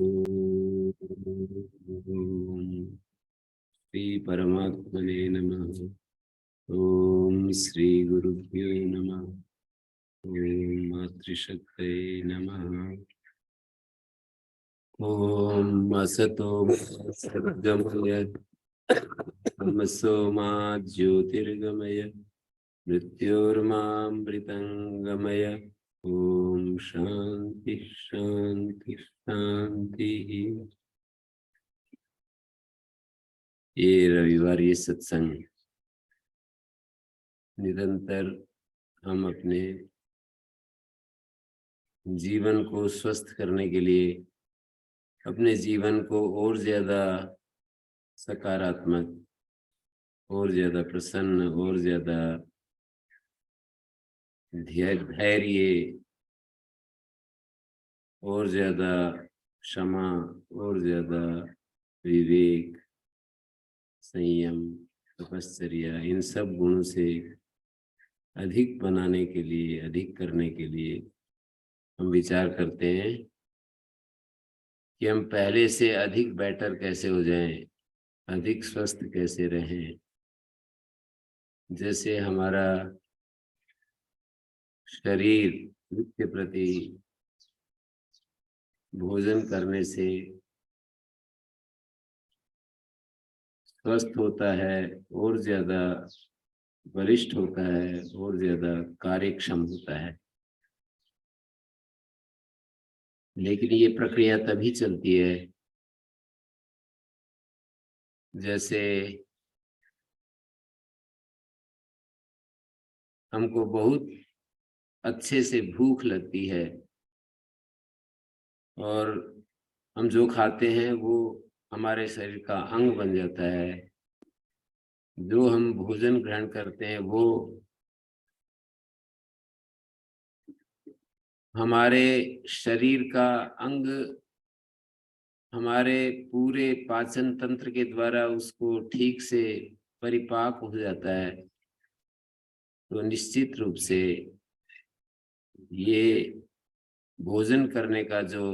ओम श्री परमात्मने नमः। ओम श्री गुरुभ्यो नमः। ओम मातृशक्तये नमः। ओम असतो मा सद्गमय तमसो मा ज्योतिर्गमय मृत्योर्मामृतंगमय। ओम शांति शांति शांति। ये रविवार ये सत्संग निरंतर हम अपने जीवन को स्वस्थ करने के लिए, अपने जीवन को और ज्यादा सकारात्मक, और ज्यादा प्रसन्न, और ज्यादा धैर्य, और ज्यादा क्षमा, और ज्यादा विवेक, संयम, तपश्चर्या, इन सब गुणों से अधिक बनाने के लिए, अधिक करने के लिए हम विचार करते हैं कि हम पहले से अधिक बेटर कैसे हो जाएं, अधिक स्वस्थ कैसे रहें। जैसे हमारा शरीर के प्रति भोजन करने से स्वस्थ होता है, और ज्यादा बलिष्ठ होता है, और ज्यादा कार्यक्षम होता है। लेकिन ये प्रक्रिया तभी चलती है जैसे हमको बहुत अच्छे से भूख लगती है, और हम जो खाते हैं वो हमारे शरीर का अंग बन जाता है। जो हम भोजन ग्रहण करते हैं वो हमारे शरीर का अंग, हमारे पूरे पाचन तंत्र के द्वारा उसको ठीक से परिपाक हो जाता है। तो निश्चित रूप से ये भोजन करने का जो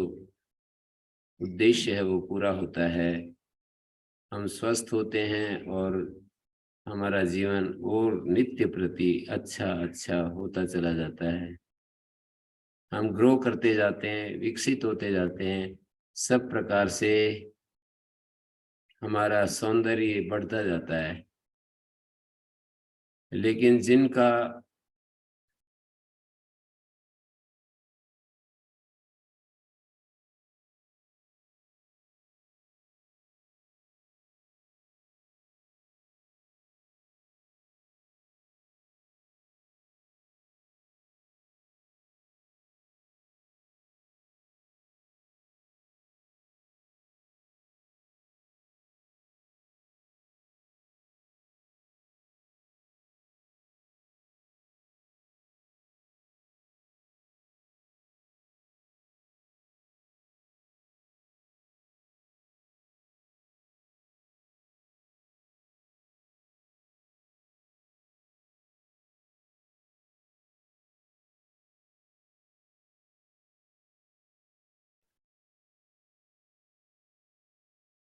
उद्देश्य है वो पूरा होता है। हम स्वस्थ होते हैं और हमारा जीवन और नित्य प्रति अच्छा अच्छा होता चला जाता है। हम ग्रो करते जाते हैं, विकसित होते जाते हैं, सब प्रकार से हमारा सौंदर्य बढ़ता जाता है। लेकिन जिनका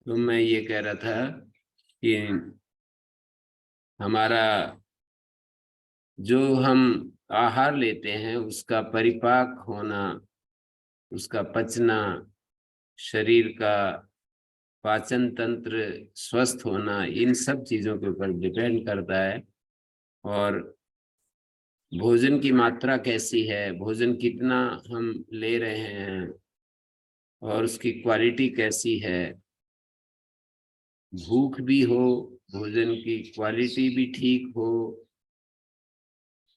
तो मैं ये कह रहा था कि हमारा जो हम आहार लेते हैं उसका परिपाक होना, उसका पचना, शरीर का पाचन तंत्र स्वस्थ होना, इन सब चीजों के ऊपर डिपेंड करता है। और भोजन की मात्रा कैसी है, भोजन कितना हम ले रहे हैं, और उसकी क्वालिटी कैसी है। भूख भी हो, भोजन की क्वालिटी भी ठीक हो,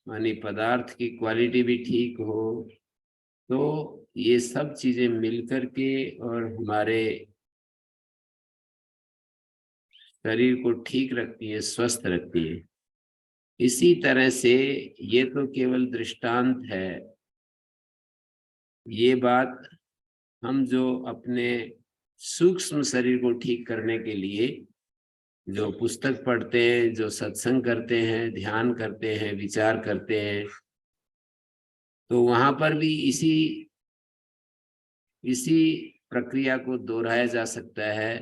मानी पदार्थ की क्वालिटी भी ठीक हो, तो ये सब चीजें मिलकर के और हमारे शरीर को ठीक रखती है, स्वस्थ रखती है। इसी तरह से ये तो केवल दृष्टांत है। ये बात हम जो अपने सूक्ष्म शरीर को ठीक करने के लिए जो पुस्तक पढ़ते हैं, जो सत्संग करते हैं, ध्यान करते हैं, विचार करते हैं, तो वहां पर भी इसी इसी प्रक्रिया को दोहराया जा सकता है,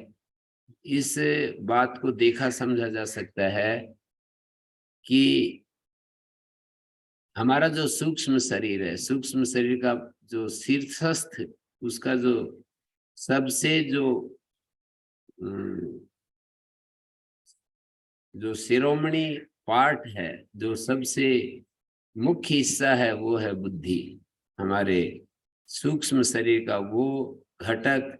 इस बात को देखा समझा जा सकता है कि हमारा जो सूक्ष्म शरीर है, सूक्ष्म शरीर का जो शीर्षस्थ, उसका जो सबसे जो शिरोमणि पार्ट है, जो सबसे मुख्य हिस्सा है, वो है बुद्धि। हमारे सूक्ष्म शरीर का वो घटक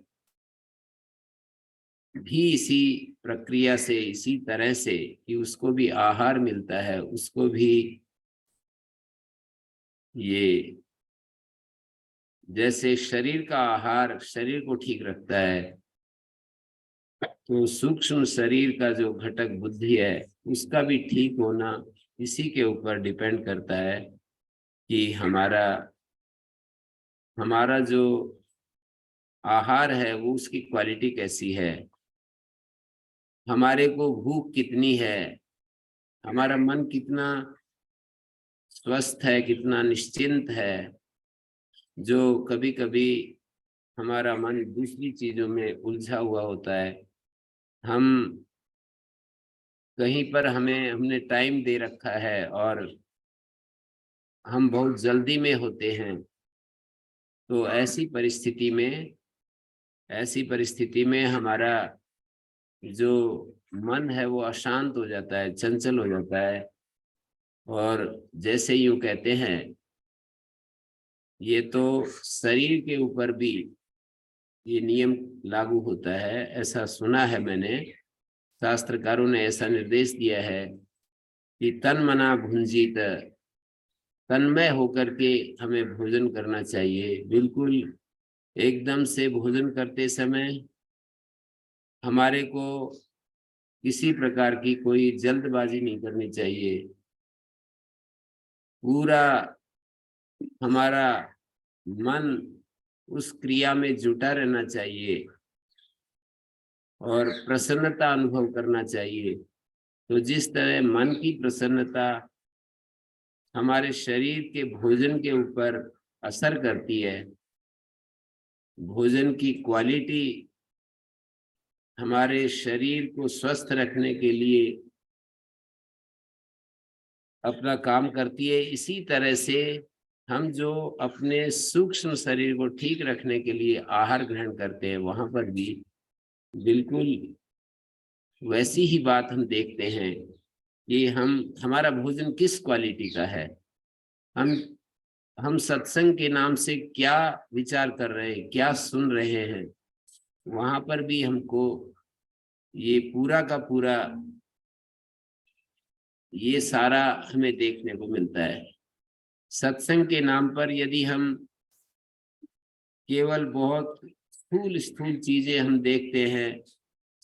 भी इसी प्रक्रिया से, इसी तरह से कि उसको भी आहार मिलता है, उसको भी ये जैसे शरीर का आहार शरीर को ठीक रखता है, तो सूक्ष्म शरीर का जो घटक बुद्धि है, उसका भी ठीक होना इसी के ऊपर डिपेंड करता है कि हमारा जो आहार है वो उसकी क्वालिटी कैसी है, हमारे को भूख कितनी है, हमारा मन कितना स्वस्थ है, कितना निश्चिंत है। जो कभी कभी हमारा मन दूसरी चीजों में उलझा हुआ होता है, हम कहीं पर हमने टाइम दे रखा है और हम बहुत जल्दी में होते हैं, तो ऐसी परिस्थिति में हमारा जो मन है वो अशांत हो जाता है, चंचल हो जाता है। और जैसे यूं कहते हैं, ये तो शरीर के ऊपर भी ये नियम लागू होता है, ऐसा सुना है मैंने। शास्त्रकारों ने ऐसा निर्देश दिया है कि तन मना भुंजित, तन्मय होकर के हमें भोजन करना चाहिए। बिल्कुल एकदम से भोजन करते समय हमारे को किसी प्रकार की कोई जल्दबाजी नहीं करनी चाहिए। पूरा हमारा मन उस क्रिया में जुटा रहना चाहिए और प्रसन्नता अनुभव करना चाहिए। तो जिस तरह मन की प्रसन्नता हमारे शरीर के भोजन के ऊपर असर करती है, भोजन की क्वालिटी हमारे शरीर को स्वस्थ रखने के लिए अपना काम करती है, इसी तरह से हम जो अपने सूक्ष्म शरीर को ठीक रखने के लिए आहार ग्रहण करते हैं, वहां पर भी बिल्कुल वैसी ही बात हम देखते हैं कि हमारा भोजन किस क्वालिटी का है, हम हम सत्संग के नाम से क्या विचार कर रहे हैं, क्या सुन रहे हैं। वहां पर भी हमको ये पूरा का पूरा ये सारा हमें देखने को मिलता है। सत्संग के नाम पर यदि हम केवल बहुत स्थूल स्थूल चीजें हम देखते हैं,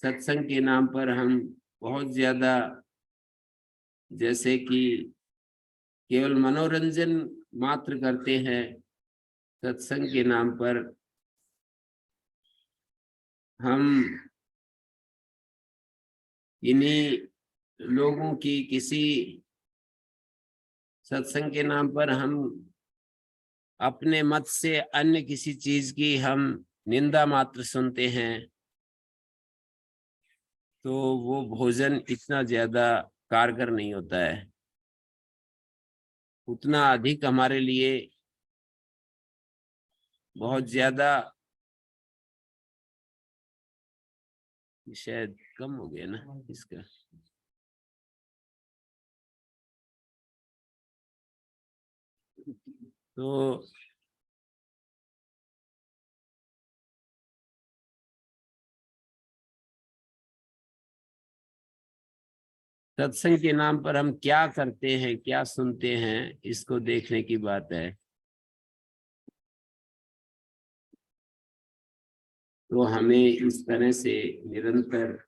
सत्संग के नाम पर हम बहुत ज्यादा जैसे कि केवल मनोरंजन मात्र करते हैं, सत्संग के नाम पर हम इन्हीं लोगों की किसी सत्संग के नाम पर हम अपने मत से अन्य किसी चीज की हम निंदा मात्र सुनते हैं, तो वो भोजन इतना ज्यादा कारगर नहीं होता है, उतना अधिक हमारे लिए बहुत ज्यादा शायद कम हो गया ना इसका। तो सत्संग के नाम पर हम क्या करते हैं, क्या सुनते हैं, इसको देखने की बात है। तो हमें इस तरह से निरंतर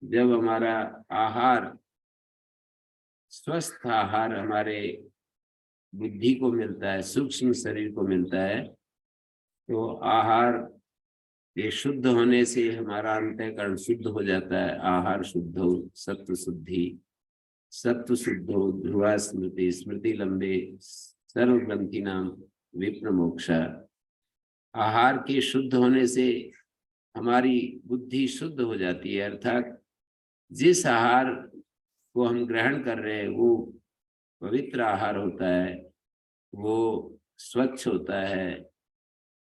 जब हमारा आहार, स्वस्थ आहार हमारे बुद्धि को मिलता है, सूक्ष्म शरीर को मिलता है, तो आहार ये शुद्ध होने से हमारा अंतःकरण शुद्ध हो जाता है। आहार शुद्ध हो, सत्व शुद्धि, सत्व शुद्ध हो, ध्रुवा स्मृति, स्मृति लंबे, सर्व ग्रंथि नाम विप्र मोक्षा। आहार के शुद्ध होने से हमारी बुद्धि शुद्ध हो जाती है, अर्थात जिस आहार को हम ग्रहण कर रहे हैं वो पवित्र आहार होता है, वो स्वच्छ होता है,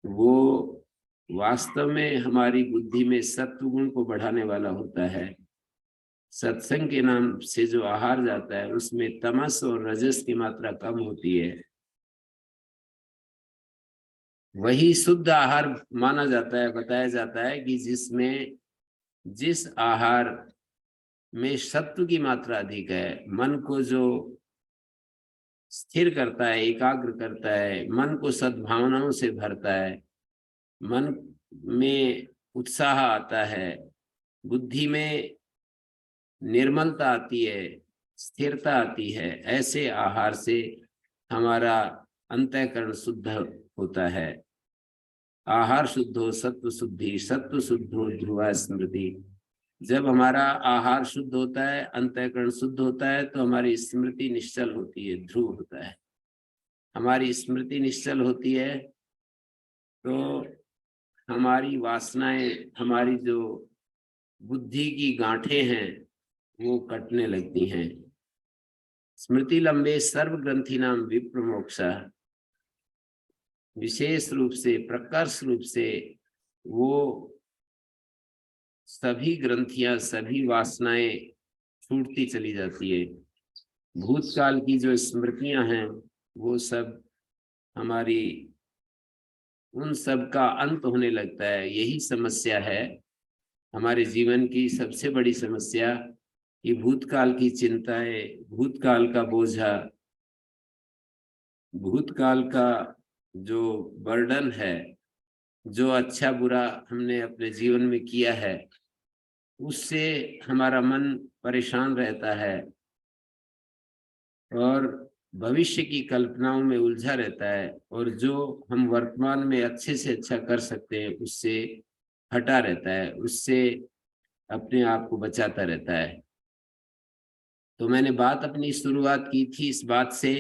वो वास्तव में हमारी बुद्धि में सत्व गुण को बढ़ाने वाला होता है। सत्संग के नाम से जो आहार जाता है उसमें तमस और रजस की मात्रा कम होती है। वही शुद्ध आहार माना जाता है, बताया जाता है कि जिसमें जिस आहार में सत्व की मात्रा अधिक है, मन को जो स्थिर करता है, एकाग्र करता है, मन को सद्भावनाओं से भरता है, मन में उत्साह आता है, बुद्धि में निर्मलता आती है, स्थिरता आती है, ऐसे आहार से हमारा अंतःकरण शुद्ध होता है। आहार शुद्धो सत्व शुद्धि, सत्व शुद्धो ध्रुवा स्मृति। जब हमारा आहार शुद्ध होता है, अंतःकरण शुद्ध होता है, तो हमारी स्मृति निश्चल होती है, ध्रुव होता है। हमारी स्मृति निश्चल होती है तो हमारी वासनाएं, हमारी जो बुद्धि की गांठें हैं वो कटने लगती हैं। स्मृति लंबे सर्व ग्रंथि नाम विप्र मोक्षा। विशेष रूप से, प्रकर्ष रूप से वो सभी ग्रंथियां, सभी वासनाएं छूटती चली जाती है। भूतकाल की जो स्मृतियां हैं वो सब हमारी, उन सब का अंत होने लगता है। यही समस्या है हमारे जीवन की, सबसे बड़ी समस्या, कि भूतकाल की चिंताएं, भूतकाल का बोझा, भूतकाल का जो बर्डन है, जो अच्छा बुरा हमने अपने जीवन में किया है, उससे हमारा मन परेशान रहता है और भविष्य की कल्पनाओं में उलझा रहता है, और जो हम वर्तमान में अच्छे से अच्छा कर सकते हैं उससे हटा रहता है, उससे अपने आप को बचाता रहता है। तो मैंने बात अपनी शुरुआत की थी इस बात से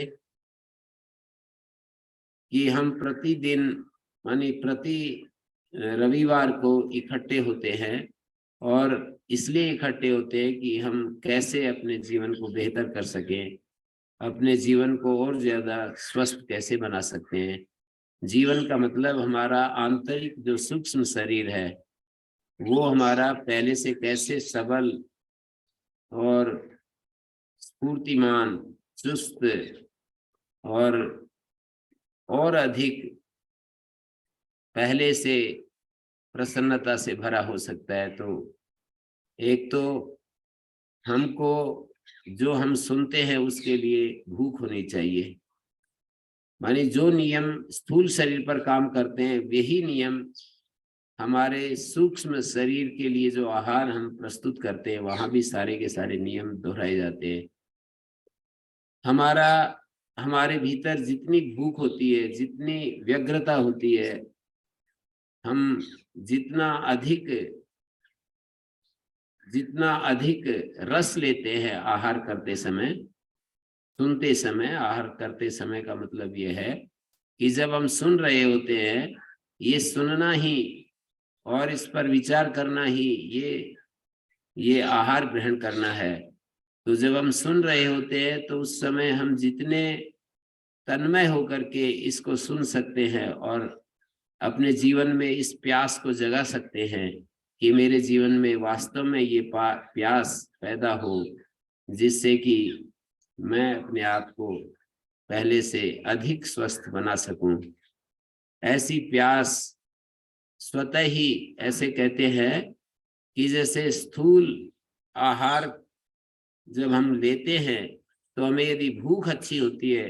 कि हम प्रतिदिन, मानी प्रति रविवार को इकट्ठे होते हैं, और इसलिए इकट्ठे होते हैं कि हम कैसे अपने जीवन को बेहतर कर सकें, अपने जीवन को और ज्यादा स्वस्थ कैसे बना सकते हैं। जीवन का मतलब हमारा आंतरिक जो सूक्ष्म शरीर है वो हमारा पहले से कैसे सबल और स्फूर्तिमान, चुस्त और अधिक पहले से प्रसन्नता से भरा हो सकता है। तो एक तो हमको जो हम सुनते हैं उसके लिए भूख होनी चाहिए, मानी जो नियम स्थूल शरीर पर काम करते हैं वही नियम हमारे सूक्ष्म शरीर के लिए जो आहार हम प्रस्तुत करते हैं वहां भी सारे के सारे नियम दोहराए जाते हैं। हमारे भीतर जितनी भूख होती है, जितनी व्यग्रता होती है, हम जितना अधिक रस लेते हैं आहार करते समय, सुनते समय, आहार करते समय का मतलब यह है कि जब हम सुन रहे होते हैं, ये सुनना ही और इस पर विचार करना ही ये आहार ग्रहण करना है। तो जब हम सुन रहे होते हैं तो उस समय हम जितने तन्मय होकर के इसको सुन सकते हैं और अपने जीवन में इस प्यास को जगा सकते हैं कि मेरे जीवन में वास्तव में ये प्यास पैदा हो, जिससे कि मैं अपने आप को पहले से अधिक स्वस्थ बना सकूं। ऐसी प्यास स्वतः ही, ऐसे कहते हैं कि जैसे स्थूल आहार जब हम लेते हैं तो हमें यदि भूख अच्छी होती है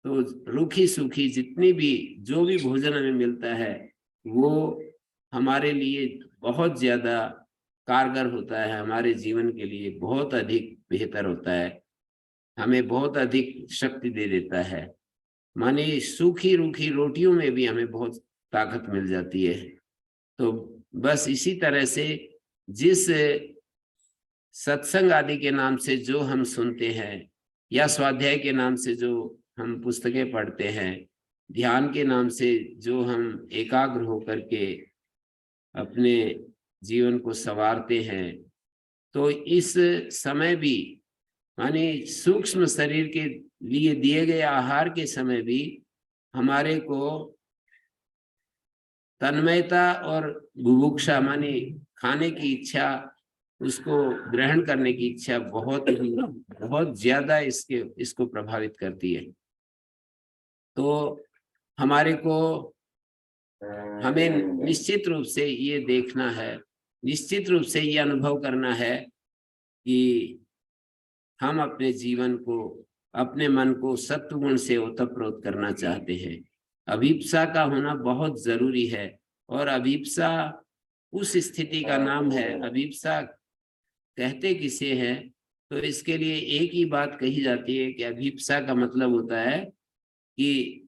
तो रूखी सूखी जितनी भी जो भी भोजन हमें मिलता है वो हमारे लिए बहुत ज्यादा कारगर होता है, हमारे जीवन के लिए बहुत अधिक बेहतर होता है, हमें बहुत अधिक शक्ति दे देता है। माने सूखी रूखी रोटियों में भी हमें बहुत ताकत मिल जाती है। तो बस इसी तरह से जिस सत्संग आदि के नाम से जो हम सुनते हैं या स्वाध्याय के नाम से जो हम पुस्तकें पढ़ते हैं, ध्यान के नाम से जो हम एकाग्र होकर के अपने जीवन को संवारते हैं, तो इस समय भी माने सूक्ष्म शरीर के लिए दिए गए आहार के समय भी हमारे को तन्मयता और बुभुक्षा माने खाने की इच्छा, उसको ग्रहण करने की इच्छा बहुत ज्यादा इसको प्रभावित करती है। तो हमारे को हमें निश्चित रूप से ये देखना है, निश्चित रूप से ये अनुभव करना है कि हम अपने जीवन को, अपने मन को सत्वगुण से ओतप्रोत करना चाहते हैं। अभिप्सा का होना बहुत जरूरी है। और अभिप्सा उस स्थिति का नाम है। अभिप्सा कहते किसे हैं? तो इसके लिए एक ही बात कही जाती है कि अभिप्सा का मतलब होता है कि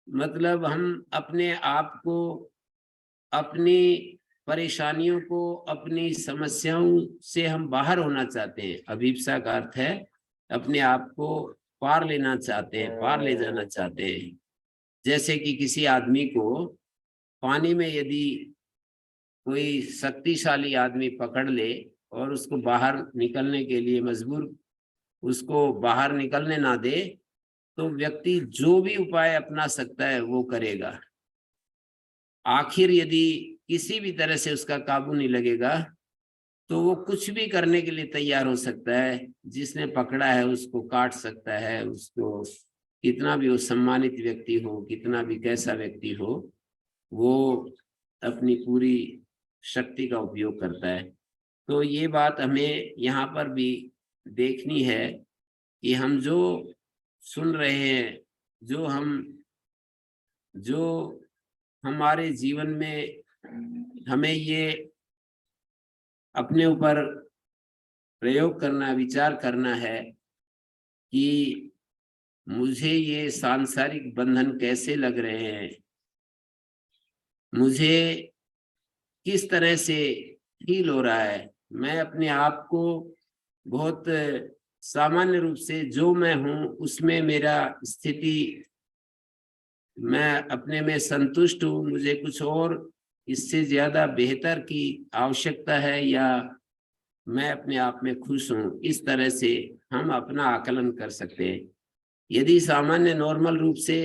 मतलब हम अपने आप को, अपनी परेशानियों को, अपनी समस्याओं से हम बाहर होना चाहते हैं। अभिप्सा का अर्थ है अपने आप को पार लेना चाहते हैं, पार ले जाना चाहते हैं। जैसे कि किसी आदमी को पानी में यदि कोई शक्तिशाली आदमी पकड़ ले और उसको बाहर निकलने के लिए मजबूर, उसको बाहर निकलने ना दे, तो व्यक्ति जो भी उपाय अपना सकता है वो करेगा। आखिर यदि किसी भी तरह से उसका काबू नहीं लगेगा तो वो कुछ भी करने के लिए तैयार हो सकता है। जिसने पकड़ा है उसको काट सकता है, उसको कितना भी वो सम्मानित व्यक्ति हो, कितना भी कैसा व्यक्ति हो, वो अपनी पूरी शक्ति का उपयोग करता है। तो ये बात हमें यहाँ पर भी देखनी है कि हम जो सुन रहे हैं, जो हमारे जीवन में हमें ये अपने ऊपर प्रयोग करना, विचार करना है कि मुझे ये सांसारिक बंधन कैसे लग रहे हैं, मुझे किस तरह से फील हो रहा है। मैं अपने आप को बहुत सामान्य रूप से जो मैं हूं उसमें मेरा स्थिति, मैं अपने में संतुष्ट हूँ, मुझे कुछ और इससे ज्यादा बेहतर की आवश्यकता है, या मैं अपने आप में खुश हूँ। इस तरह से हम अपना आकलन कर सकते हैं। यदि सामान्य नॉर्मल रूप से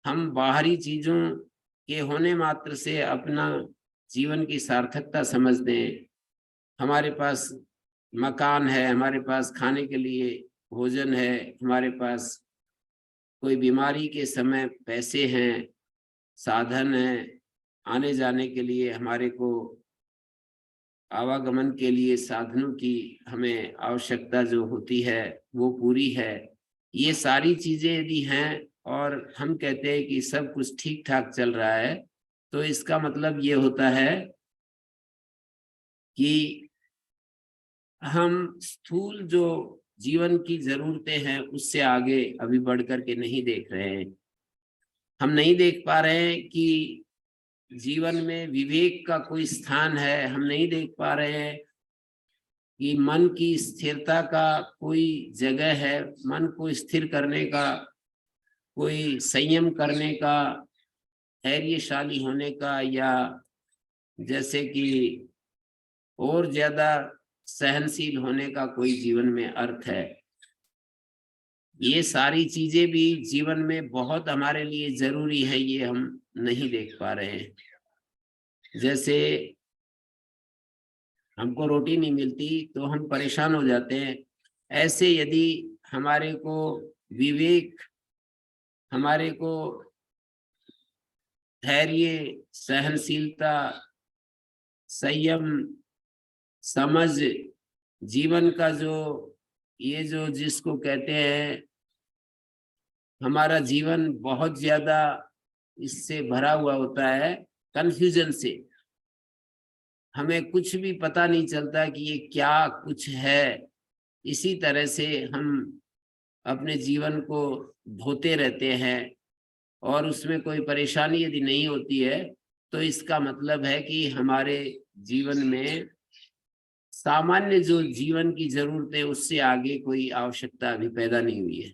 हम बाहरी चीजों के होने मात्र से अपना जीवन की सार्थकता समझते हैं, हमारे पास मकान है, हमारे पास खाने के लिए भोजन है, हमारे पास कोई बीमारी के समय पैसे हैं, साधन है, आने जाने के लिए हमारे को आवागमन के लिए साधनों की हमें आवश्यकता जो होती है वो पूरी है। ये सारी चीजें यदि हैं और हम कहते हैं कि सब कुछ ठीक ठाक चल रहा है, तो इसका मतलब ये होता है कि हम स्थूल जो जीवन की जरूरतें हैं उससे आगे अभी बढ़ करके नहीं देख रहे हैं। हम नहीं देख पा रहे हैं कि जीवन में विवेक का कोई स्थान है। हम नहीं देख पा रहे हैं कि मन की स्थिरता का कोई जगह है, मन को स्थिर करने का, कोई संयम करने का, धैर्यशाली होने का, या जैसे कि और ज्यादा सहनशील होने का कोई जीवन में अर्थ है। ये सारी चीजें भी जीवन में बहुत हमारे लिए जरूरी है, ये हम नहीं देख पा रहे हैं। जैसे हमको रोटी नहीं मिलती तो हम परेशान हो जाते हैं, ऐसे यदि हमारे को विवेक, हमारे को धैर्य, सहनशीलता, संयम, समझ, जीवन का जो ये जो जिसको कहते हैं, हमारा जीवन बहुत ज्यादा इससे भरा हुआ होता है, कंफ्यूजन से। हमें कुछ भी पता नहीं चलता कि ये क्या कुछ है। इसी तरह से हम अपने जीवन को ढोते रहते हैं और उसमें कोई परेशानी यदि नहीं होती है तो इसका मतलब है कि हमारे जीवन में सामान्य जो जीवन की जरूरत है उससे आगे कोई आवश्यकता अभी पैदा नहीं हुई है।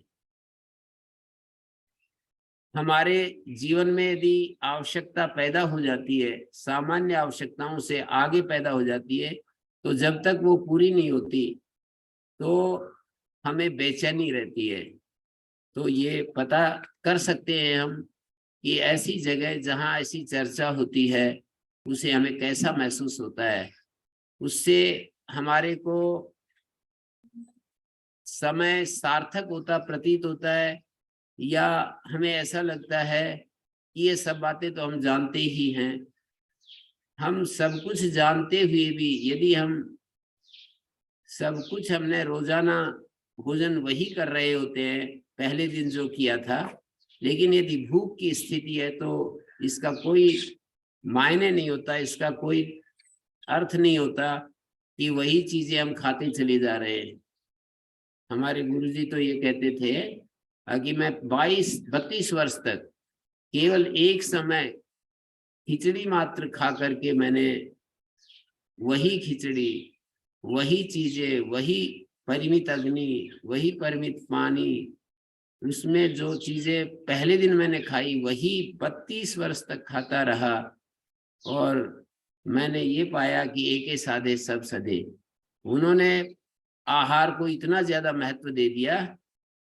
हमारे जीवन में यदि आवश्यकता पैदा हो जाती है, सामान्य आवश्यकताओं से आगे पैदा हो जाती है, तो जब तक वो पूरी नहीं होती तो हमें बेचैनी रहती है। तो ये पता कर सकते हैं हम कि ऐसी जगह जहाँ ऐसी चर्चा होती है उसे हमें कैसा महसूस होता है। उससे हमारे को समय सार्थक होता प्रतीत होता है, या हमें ऐसा लगता है कि ये सब बातें तो हम जानते ही हैं। हम सब कुछ जानते हुए भी यदि हम सब कुछ हमने रोजाना भोजन वही कर रहे होते हैं पहले दिन जो किया था, लेकिन यदि भूख की स्थिति है तो इसका कोई मायने नहीं होता, इसका कोई अर्थ नहीं होता कि वही चीजें हम खाते चले जा रहे हैं। हमारे गुरुजी तो ये कहते थे कि मैं 22-32 वर्ष तक केवल एक समय खिचड़ी मात्र खा करके मैंने वही खिचड़ी, वही चीजें, वही परिमित अग्नि, वही परिमित पानी, उसमें जो चीजें पहले दिन मैंने खाई वही 32 वर्ष तक खाता रहा। और मैंने ये पाया कि एके साधे सब सधे। उन्होंने आहार को इतना ज्यादा महत्व दे दिया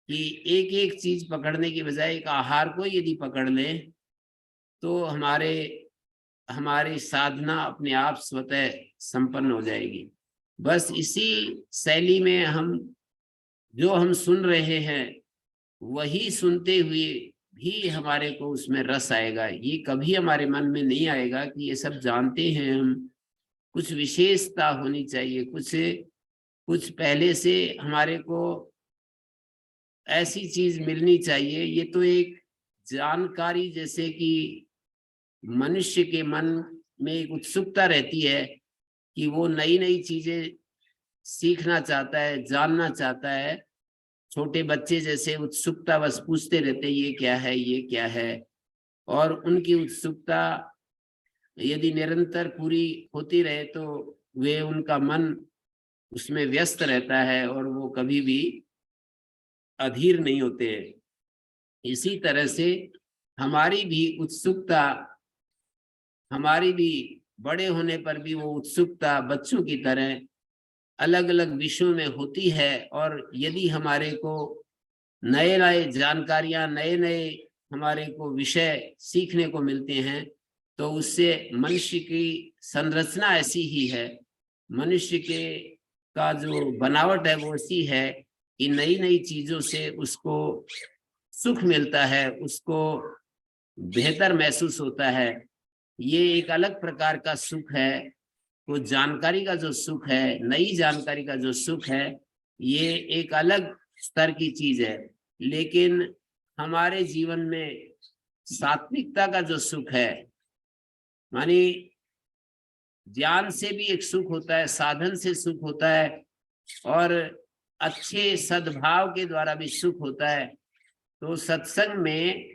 कि एक एक चीज पकड़ने की बजाय एक आहार को यदि पकड़ ले तो हमारी साधना अपने आप स्वतः संपन्न हो जाएगी। बस इसी शैली में हम सुन रहे हैं वही सुनते हुए भी हमारे को उसमें रस आएगा। ये कभी हमारे मन में नहीं आएगा कि ये सब जानते हैं हम, कुछ विशेषता होनी चाहिए, कुछ पहले से हमारे को ऐसी चीज मिलनी चाहिए। ये तो एक जानकारी, जैसे कि मनुष्य के मन में एक उत्सुकता रहती है कि वो नई नई चीजें सीखना चाहता है, जानना चाहता है। छोटे बच्चे जैसे उत्सुकता बस पूछते रहते ये क्या है, ये क्या है। और उनकी उत्सुकता यदि निरंतर पूरी होती रहे तो उनका मन उसमें व्यस्त रहता है और वो कभी भी अधीर नहीं होते हैं। इसी तरह से हमारी भी उत्सुकता, हमारी भी बड़े होने पर भी वो उत्सुकता बच्चों की तरह अलग अलग विषयों में होती है। और यदि हमारे को नए नए जानकारियां, नए नए हमारे को विषय सीखने को मिलते हैं तो उससे मनुष्य की संरचना ऐसी ही है, मनुष्य के का जो बनावट है वो ऐसी है कि नई नई चीजों से उसको सुख मिलता है, उसको बेहतर महसूस होता है। ये एक अलग प्रकार का सुख है। वो जानकारी का जो सुख है, नई जानकारी का जो सुख है, ये एक अलग स्तर की चीज है। लेकिन हमारे जीवन में सात्विकता का जो सुख है, मानी ज्ञान से भी एक सुख होता है, साधन से सुख होता है, और अच्छे सद्भाव के द्वारा भी सुख होता है। तो सत्संग में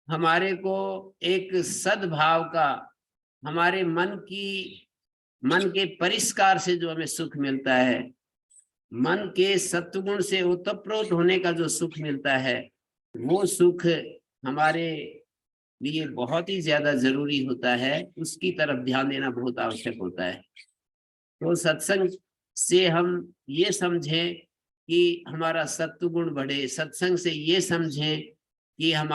हमारे को एक सद्भाव का, हमारे मन के परिष्कार से जो हमें सुख मिलता है, मन के सत्वगुण से ओतप्रोत होने का जो सुख मिलता है, वो सुख हमारे लिए बहुत ही ज्यादा जरूरी होता है। उसकी तरफ ध्यान देना बहुत आवश्यक होता है। तो सत्संग से हम ये समझें कि हमारा सत्वगुण बढ़े, सत्संग से ये समझें कि हम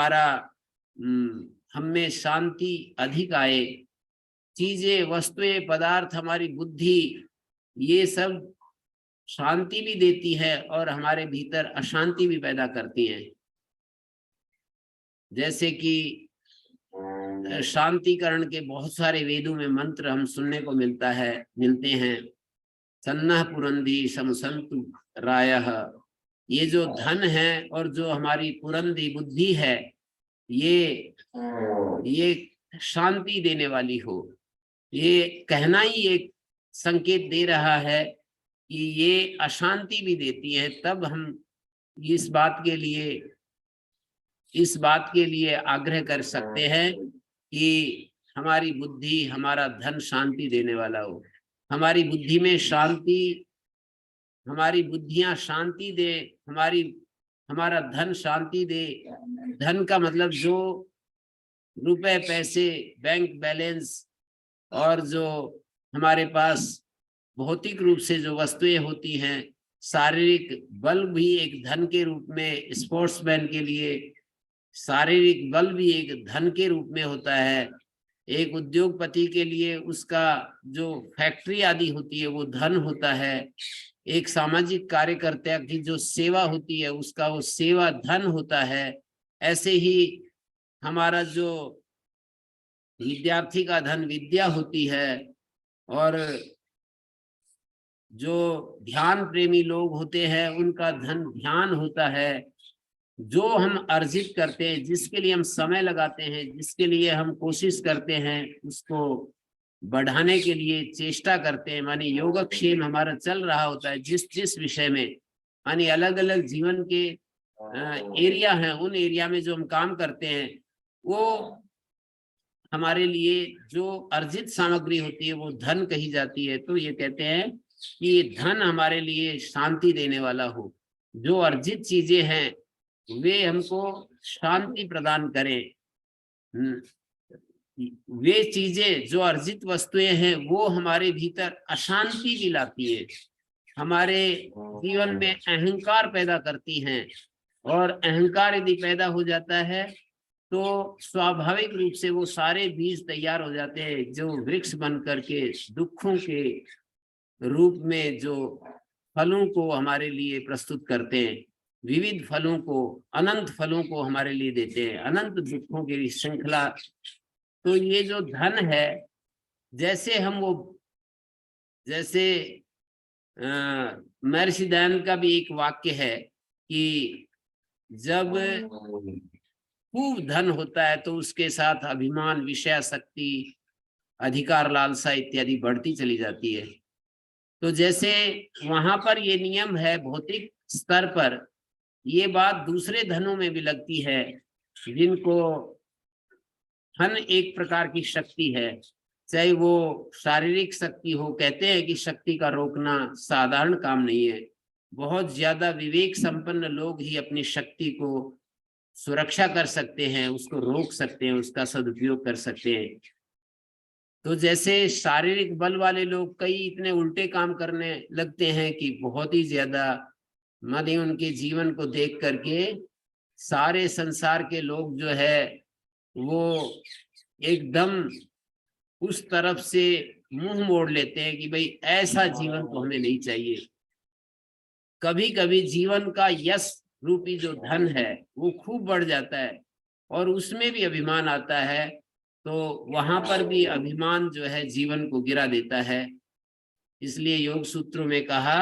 में शांति अधिक आए, चीजें, वस्तुएं, पदार्थ, हमारी बुद्धि, ये सब शांति भी देती है और हमारे भीतर अशांति भी पैदा करती है। जैसे कि शांतिकरण के बहुत सारे वेदों में मंत्र हम सुनने को मिलते हैं। सन्नह पुरंदी समसंतु रायः। ये जो धन है और जो हमारी पुरंदी बुद्धि है, ये शांति देने वाली हो, ये कहना ही एक संकेत दे रहा है कि ये अशांति भी देती है। तब हम इस बात के लिए आग्रह कर सकते हैं कि हमारी बुद्धि, हमारा धन शांति देने वाला हो। हमारी बुद्धि में शांति, हमारी बुद्धियां शांति दे, हमारा धन शांति दे। धन का मतलब जो रुपए पैसे, बैंक बैलेंस और जो हमारे पास भौतिक रूप से जो वस्तुएं होती हैं, शारीरिक बल भी एक धन के रूप में, स्पोर्ट्समैन के लिए शारीरिक बल भी एक धन के रूप में होता है। एक उद्योगपति के लिए उसका जो फैक्ट्री आदि होती है वो धन होता है। एक सामाजिक कार्यकर्ता की जो सेवा होती है उसका वो सेवा धन होता है। ऐसे ही हमारा जो विद्यार्थी का धन विद्या होती है, और जो ध्यान प्रेमी लोग होते हैं उनका धन ध्यान होता है। जो हम अर्जित करते हैं, जिसके लिए हम समय लगाते हैं, जिसके लिए हम कोशिश करते हैं, उसको बढ़ाने के लिए चेष्टा करते हैं, मानी योगक्षेम हमारा चल रहा होता है जिस जिस विषय में, मानी अलग अलग जीवन के एरिया हैं, उन एरिया में जो हम काम करते हैं वो हमारे लिए जो अर्जित सामग्री होती है वो धन कही जाती है। तो ये कहते हैं कि ये धन हमारे लिए शांति देने वाला हो। जो अर्जित चीजें हैं वे हमको शांति प्रदान करें। वे चीजें जो अर्जित वस्तुएं हैं वो हमारे भीतर अशांति भी लाती है, हमारे जीवन में अहंकार पैदा करती हैं। और अहंकार यदि पैदा हो जाता है तो स्वाभाविक रूप से वो सारे बीज तैयार हो जाते हैं जो वृक्ष बन करके दुखों के रूप में जो फलों को हमारे लिए प्रस्तुत करते हैं, विविध फलों को, अनंत फलों को हमारे लिए देते हैं, अनंत दुखों की श्रृंखला। तो ये जो धन है, जैसे हम वो, जैसे महर्षि दयानंद का भी एक वाक्य है कि जब खूब धन होता है तो उसके साथ अभिमान, विषयासक्ति, अधिकार लालसा इत्यादि बढ़ती चली जाती है। तो जैसे वहां पर ये नियम है भौतिक स्तर पर, ये बात दूसरे धनों में भी लगती है जिनको धन एक प्रकार की शक्ति है, चाहे वो शारीरिक शक्ति हो। कहते हैं कि शक्ति का रोकना साधारण काम नहीं है। बहुत ज्यादा विवेक संपन्न लोग ही अपनी शक्ति को सुरक्षा कर सकते हैं, उसको रोक सकते हैं, उसका सदुपयोग कर सकते हैं। तो जैसे शारीरिक बल वाले लोग कई इतने उल्टे काम करने लगते हैं कि बहुत ही ज्यादा, माने उनके जीवन को देख करके सारे संसार के लोग जो है वो एकदम उस तरफ से मुंह मोड़ लेते हैं कि भाई ऐसा जीवन तो हमें नहीं चाहिए। कभी कभी जीवन का यश रूपी जो धन है वो खूब बढ़ जाता है और उसमें भी अभिमान आता है, तो वहां पर भी अभिमान जो है जीवन को गिरा देता है। इसलिए योग सूत्रों में कहा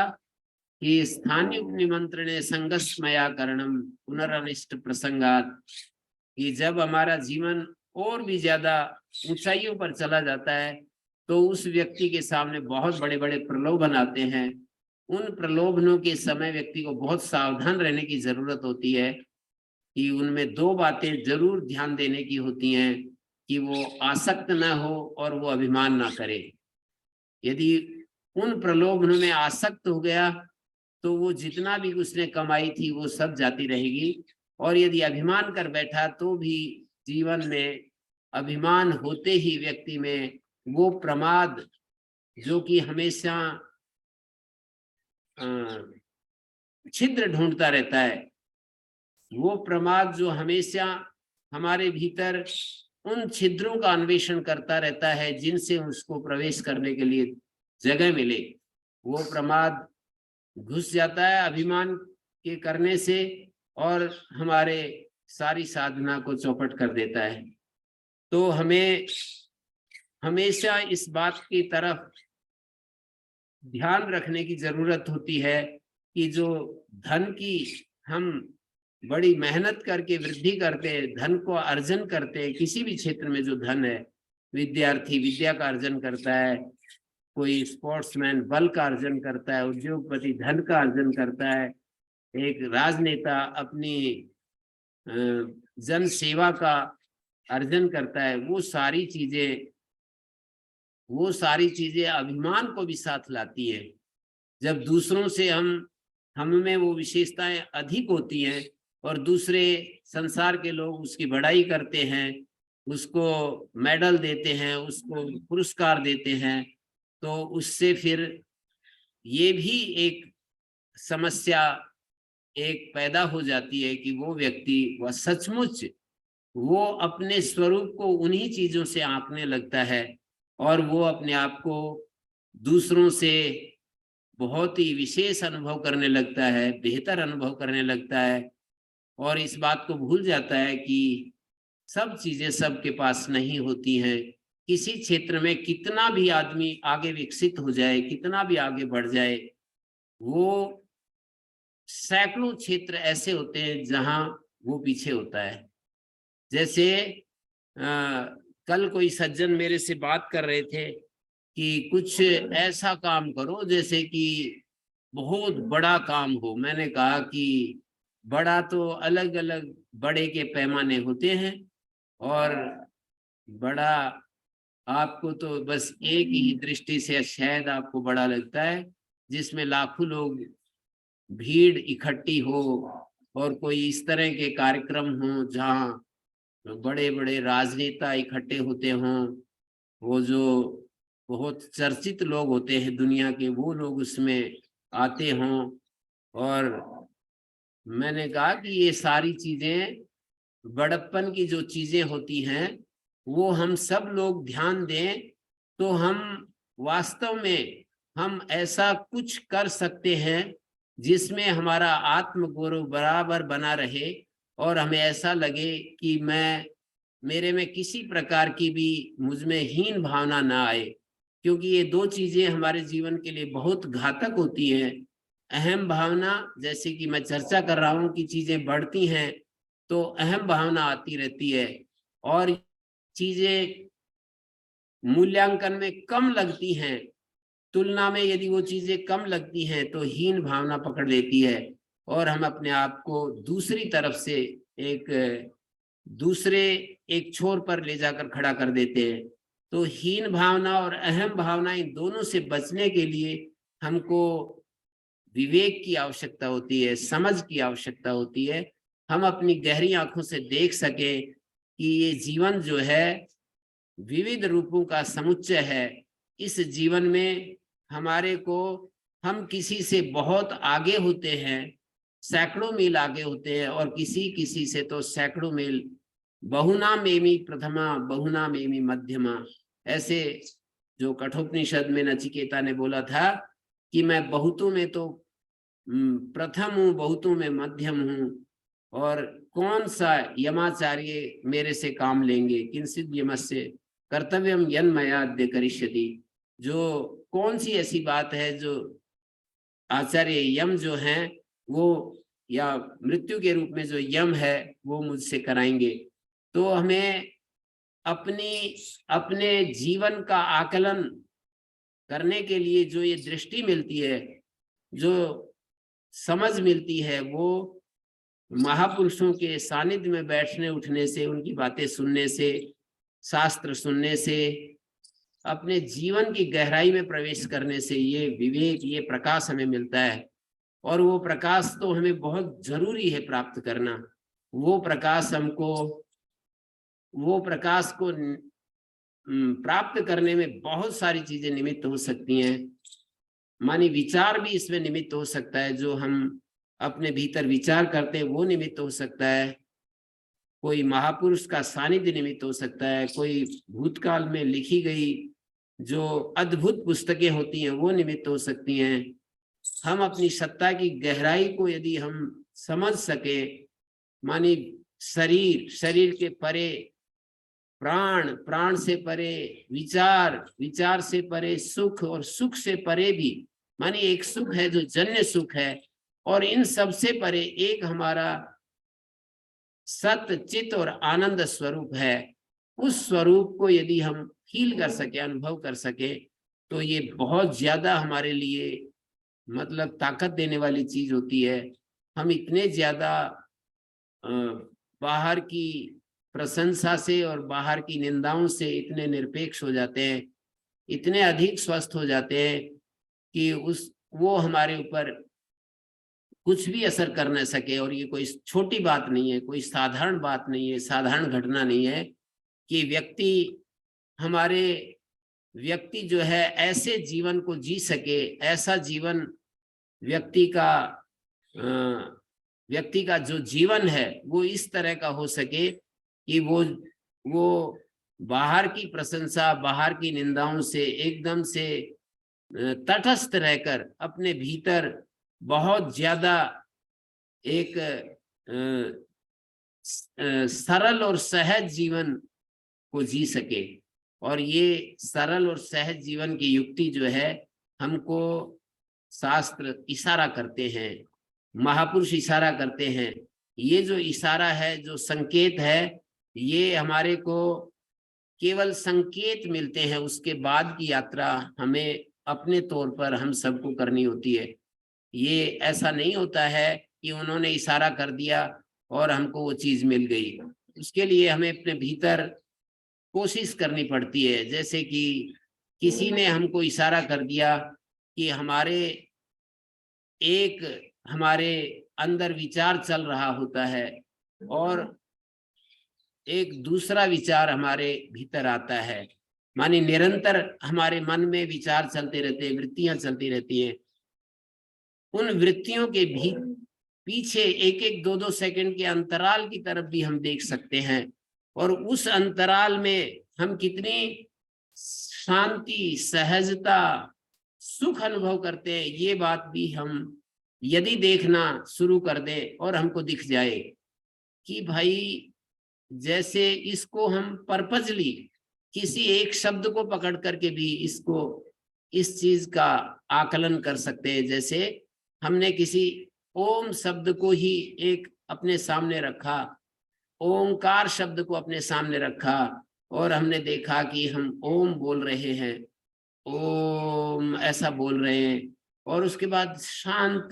कि स्थानीय निमंत्रणे संगस्मया करणम पुनरनिष्ट प्रसंगात, कि जब हमारा जीवन और भी ज्यादा ऊंचाइयों पर चला जाता है तो उस व्यक्ति के सामने बहुत बड़े बड़े प्रलोभन आते हैं। उन प्रलोभनों के समय व्यक्ति को बहुत सावधान रहने की जरूरत होती है कि उनमें दो बातें जरूर ध्यान देने की होती हैं कि वो आसक्त ना हो और वो अभिमान ना करे। यदि उन प्रलोभनों में आसक्त हो गया तो वो जितना भी उसने कमाई थी वो सब जाती रहेगी, और यदि अभिमान कर बैठा तो भी जीवन में अभिमान होते ही व्यक्ति में वो प्रमाद जो कि हमेशा छिद्र ढूंढता रहता है, वो प्रमाद जो हमेशा हमारे भीतर उन छिद्रों का अन्वेषण करता रहता है जिनसे उसको प्रवेश करने के लिए जगह मिले, वो प्रमाद घुस जाता है अभिमान के करने से और हमारे सारी साधना को चौपट कर देता है। तो हमें हमेशा इस बात की तरफ ध्यान रखने की जरूरत होती है कि जो धन की हम बड़ी मेहनत करके वृद्धि करते हैं, धन को अर्जन करते हैं, किसी भी क्षेत्र में जो धन है, विद्यार्थी विद्या का अर्जन करता है, कोई स्पोर्ट्समैन बल का अर्जन करता है, उद्योगपति धन का अर्जन करता है, एक राजनेता अपनी जन सेवा का अर्जन करता है। वो सारी चीजें अभिमान को भी साथ लाती है। जब दूसरों से हम में वो विशेषताएं अधिक होती हैं और दूसरे संसार के लोग उसकी बड़ाई करते हैं, उसको मेडल देते हैं, उसको पुरस्कार देते हैं, तो उससे फिर ये भी एक समस्या एक पैदा हो जाती है कि वो व्यक्ति वह सचमुच वो अपने स्वरूप को उन्हीं चीजों से आंकने लगता है और वो अपने आप को दूसरों से बहुत ही विशेष अनुभव करने लगता है, बेहतर अनुभव करने लगता है और इस बात को भूल जाता है कि सब चीजें सबके पास नहीं होती हैं। किसी क्षेत्र में कितना भी आदमी आगे विकसित हो जाए, कितना भी आगे बढ़ जाए, वो सैकड़ों क्षेत्र ऐसे होते हैं जहां वो पीछे होता है। जैसे कल कोई सज्जन मेरे से बात कर रहे थे कि कुछ ऐसा काम करो जैसे कि बहुत बड़ा काम हो। मैंने कहा कि बड़ा तो अलग अलग बड़े के पैमाने होते हैं और बड़ा आपको तो बस एक ही दृष्टि से शायद आपको बड़ा लगता है, जिसमें लाखों लोग भीड़ इकट्ठी हो और कोई इस तरह के कार्यक्रम हो जहाँ बड़े बड़े राजनेता इकट्ठे होते हों, वो जो बहुत चर्चित लोग होते हैं दुनिया के, वो लोग उसमें आते हों। और मैंने कहा कि ये सारी चीजें बड़प्पन की जो चीजें होती हैं वो हम सब लोग ध्यान दें तो हम वास्तव में हम ऐसा कुछ कर सकते हैं जिसमें हमारा आत्मगौरव बराबर बना रहे और हमें ऐसा लगे कि मेरे में किसी प्रकार की भी मुझ में हीन भावना ना आए, क्योंकि ये दो चीजें हमारे जीवन के लिए बहुत घातक होती हैं। अहम भावना, जैसे कि मैं चर्चा कर रहा हूं कि चीजें बढ़ती हैं तो अहम भावना आती रहती है और चीजें मूल्यांकन में कम लगती हैं, तुलना में यदि वो चीजें कम लगती हैं तो हीन भावना पकड़ लेती है और हम अपने आप को दूसरी तरफ से दूसरे एक छोर पर ले जाकर खड़ा कर देते हैं। तो हीन भावना और अहम भावना इन दोनों से बचने के लिए हमको विवेक की आवश्यकता होती है, समझ की आवश्यकता होती है। हम अपनी गहरी आंखों से देख सके कि ये जीवन जो है विविध रूपों का समुच्चय है। इस जीवन में हमारे को हम किसी से बहुत आगे होते हैं, सैकड़ों मील आगे होते हैं और किसी किसी से तो सैकड़ों मील। बहुना मेमी प्रथमा बहुना मेमी मध्यमा, ऐसे जो कठोपनिषद में नचिकेता ने बोला था कि मैं बहुतों में तो प्रथम हूँ, बहुतों में मध्यम हूँ और कौन सा यमाचार्य मेरे से काम लेंगे, किंचित यमस्य कर्तव्यम यन्मया अद्य करिष्यति। जो कौन सी ऐसी बात है जो आचार्य यम जो हैं वो या मृत्यु के रूप में जो यम है वो मुझसे कराएंगे। तो हमें अपने जीवन का आकलन करने के लिए जो ये दृष्टि मिलती है, जो समझ मिलती है, वो महापुरुषों के सानिध्य में बैठने उठने से, उनकी बातें सुनने से, शास्त्र सुनने से, अपने जीवन की गहराई में प्रवेश करने से ये विवेक, ये प्रकाश हमें मिलता है। और वो प्रकाश तो हमें बहुत जरूरी है प्राप्त करना। वो प्रकाश को प्राप्त करने में बहुत सारी चीजें निमित्त हो सकती हैं। मानी विचार भी इसमें निमित्त हो सकता है, जो हम अपने भीतर विचार करते हैं वो निमित्त हो सकता है, कोई महापुरुष का सानिध्य निमित्त हो सकता है, कोई भूतकाल में लिखी गई जो अद्भुत पुस्तकें होती हैं वो निमित्त हो सकती हैं। हम अपनी सत्ता की गहराई को यदि हम समझ सके, मानी शरीर के परे प्राण, प्राण से परे विचार, विचार से परे सुख और सुख से परे भी मानी एक सुख है जो जन्य सुख है, और इन सब से परे एक हमारा सत्य, चित्त और आनंद स्वरूप है। उस स्वरूप को यदि हम फील कर सके, अनुभव कर सके, तो ये बहुत ज्यादा हमारे लिए मतलब ताकत देने वाली चीज होती है। हम इतने ज्यादा बाहर की प्रशंसा से और बाहर की निंदाओं से इतने निरपेक्ष हो जाते हैं, इतने अधिक स्वस्थ हो जाते हैं कि वो हमारे ऊपर कुछ भी असर कर न सके। और ये कोई छोटी बात नहीं है, कोई साधारण बात नहीं है, साधारण घटना नहीं है कि व्यक्ति जो है ऐसे जीवन को जी सके, ऐसा जीवन व्यक्ति का जो जीवन है वो इस तरह का हो सके कि वो बाहर की प्रशंसा, बाहर की निंदाओं से एकदम से तटस्थ रहकर अपने भीतर बहुत ज्यादा एक सरल और सहज जीवन को जी सके। और ये सरल और सहज जीवन की युक्ति जो है हमको शास्त्र इशारा करते हैं, महापुरुष इशारा करते हैं। ये जो इशारा है, जो संकेत है, ये हमारे को केवल संकेत मिलते हैं, उसके बाद की यात्रा हमें अपने तौर पर हम सबको करनी होती है। ये ऐसा नहीं होता है कि उन्होंने इशारा कर दिया और हमको वो चीज मिल गई। उसके लिए हमें अपने भीतर कोशिश करनी पड़ती है। जैसे कि किसी ने हमको इशारा कर दिया कि हमारे अंदर विचार चल रहा होता है और एक दूसरा विचार हमारे भीतर आता है, माने निरंतर हमारे मन में विचार चलते रहते हैं, वृत्तियां चलती रहती हैं। उन वृत्तियों के भी पीछे एक एक दो दो सेकंड के अंतराल की तरफ भी हम देख सकते हैं। और उस अंतराल में हम कितनी शांति, सहजता, सुख अनुभव करते हैं, ये बात भी हम यदि देखना शुरू कर दें और हमको दिख जाए कि भाई जैसे इसको हम पर्पजली किसी एक शब्द को पकड़ करके भी इस चीज का आकलन कर सकते हैं। जैसे हमने किसी ओम शब्द को ही एक अपने सामने रखा, ओंकार शब्द को अपने सामने रखा और हमने देखा कि हम ओम बोल रहे हैं, ओम ऐसा बोल रहे हैं। और उसके बाद शांत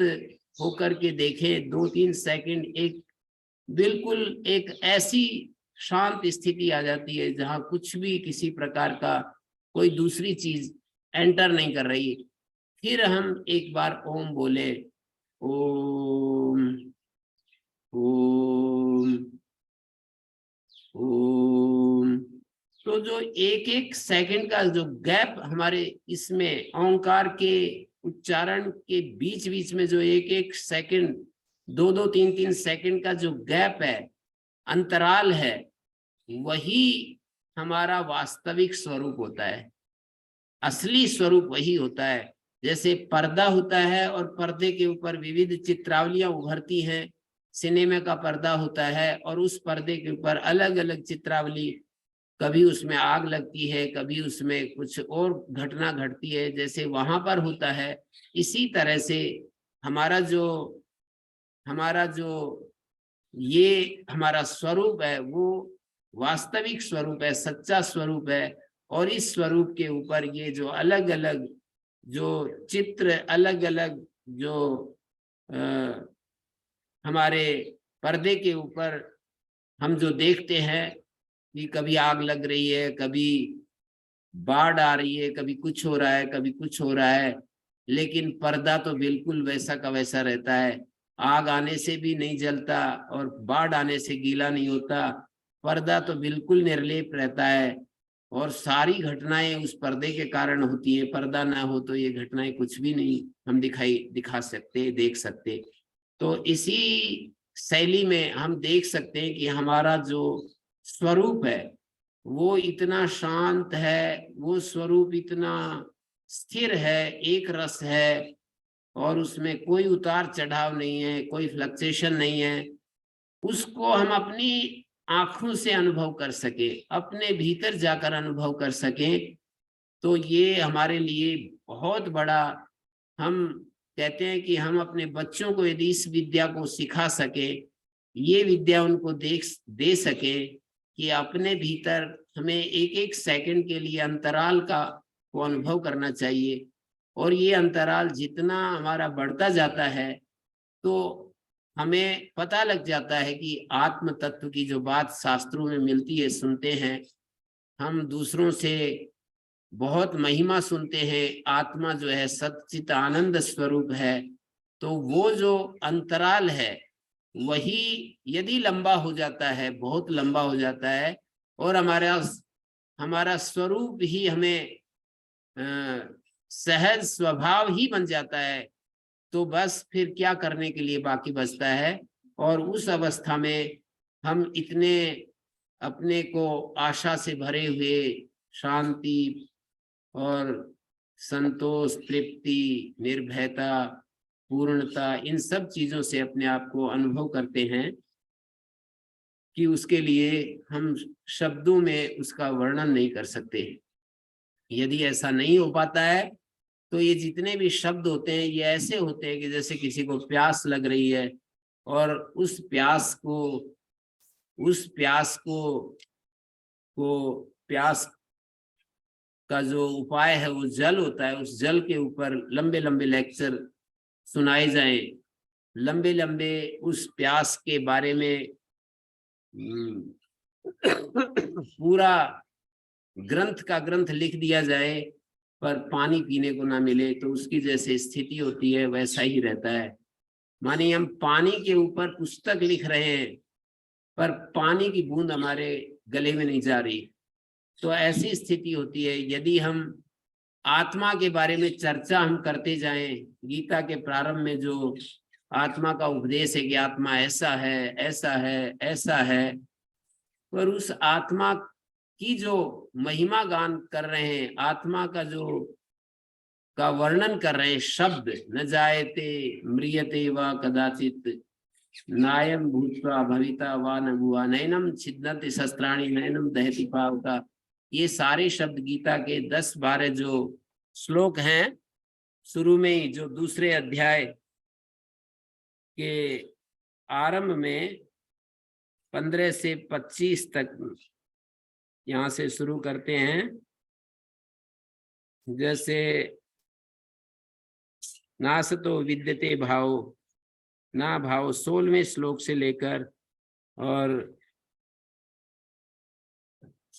होकर के देखें 2-3 सेकंड, एक बिल्कुल एक ऐसी शांत स्थिति आ जाती है जहां कुछ भी किसी प्रकार का कोई दूसरी चीज एंटर नहीं कर रही। फिर हम एक बार ओम बोले, ओम ओम ओम। तो जो एक एक सेकंड का जो गैप हमारे इसमें ओंकार के उच्चारण के बीच बीच में जो एक एक सेकंड, 2-2, 3-3 सेकंड का जो गैप है, अंतराल है, वही हमारा वास्तविक स्वरूप होता है। असली स्वरूप वही होता है। जैसे पर्दा होता है और पर्दे के ऊपर विविध चित्रावलियां उभरती हैं, सिनेमा का पर्दा होता है और उस पर्दे के ऊपर अलग अलग चित्रावली, कभी उसमें आग लगती है, कभी उसमें कुछ और घटना घटती है, जैसे वहां पर होता है। इसी तरह से हमारा जो ये हमारा स्वरूप है वो वास्तविक स्वरूप है, सच्चा स्वरूप है। और इस स्वरूप के ऊपर ये जो अलग अलग जो चित्र, अलग अलग जो हमारे पर्दे के ऊपर हम जो देखते हैं कि कभी आग लग रही है, कभी बाढ़ आ रही है, कभी कुछ हो रहा है, कभी कुछ हो रहा है, लेकिन पर्दा तो बिल्कुल वैसा का वैसा रहता है। आग आने से भी नहीं जलता और बाढ़ आने से गीला नहीं होता। पर्दा तो बिल्कुल निर्लेप रहता है और सारी घटनाएं उस पर्दे के कारण होती है। पर्दा ना हो तो ये घटनाएं कुछ भी नहीं हम दिखा सकते, देख सकते। तो इसी शैली में हम देख सकते हैं कि हमारा जो स्वरूप है वो इतना शांत है, वो स्वरूप इतना स्थिर है, एक रस है और उसमें कोई उतार चढ़ाव नहीं है, कोई फ्लक्चुएशन नहीं है। उसको हम अपनी आंखों से अनुभव कर सके, अपने भीतर जाकर अनुभव कर सके, तो ये हमारे लिए बहुत बड़ा, हम कहते हैं कि हम अपने बच्चों को यदि इस विद्या को सिखा सके, ये विद्या उनको दे सके कि अपने भीतर हमें एक एक सेकंड के लिए अंतराल को अनुभव करना चाहिए। और ये अंतराल जितना हमारा बढ़ता जाता है तो हमें पता लग जाता है कि आत्म तत्व की जो बात शास्त्रों में मिलती है, सुनते हैं हम, दूसरों से बहुत महिमा सुनते हैं। आत्मा जो है सच्चित आनंद स्वरूप है तो वो जो अंतराल है वही यदि लंबा हो जाता है, बहुत लंबा हो जाता है, और हमारा स्वरूप ही हमें सहज स्वभाव ही बन जाता है, तो बस फिर क्या करने के लिए बाकी बचता है। और उस अवस्था में हम इतने अपने को आशा से भरे हुए शांति और संतोष, तृप्ति, निर्भयता, पूर्णता, इन सब चीजों से अपने आप को अनुभव करते हैं कि उसके लिए हम शब्दों में उसका वर्णन नहीं कर सकते। यदि ऐसा नहीं हो पाता है तो ये जितने भी शब्द होते हैं ये ऐसे होते हैं कि जैसे किसी को प्यास लग रही है, और उस प्यास का जो उपाय है वो जल होता है। उस जल के ऊपर लंबे लंबे लेक्चर सुनाए जाएं, लंबे लंबे उस प्यास के बारे में पूरा ग्रंथ का ग्रंथ लिख दिया जाए, पर पानी पीने को ना मिले, तो उसकी जैसे स्थिति होती है वैसा ही रहता है। मानिए हम पानी के ऊपर पुस्तक लिख रहे हैं पर पानी की बूंद हमारे गले में नहीं जा रही, तो ऐसी स्थिति होती है। यदि हम आत्मा के बारे में चर्चा हम करते जाएं, गीता के प्रारंभ में जो आत्मा का उपदेश है कि आत्मा ऐसा है, ऐसा है, ऐसा है, पर उस आत्मा की जो महिमा गान कर रहे हैं, आत्मा का वर्णन कर रहे हैं, शब्द न जायते म्रियते व कदाचित नायम भूत्वा भविता वा न भुवा नैनम छिदन्ति शस्त्राणि नैनम दहति पावका, ये सारे शब्द गीता के 10-12 जो श्लोक हैं, शुरू में ही जो दूसरे अध्याय के आरंभ में 15 से 25 तक यहाँ से शुरू करते हैं। जैसे नासतो विद्यते भाव ना भाव 16वें श्लोक से लेकर और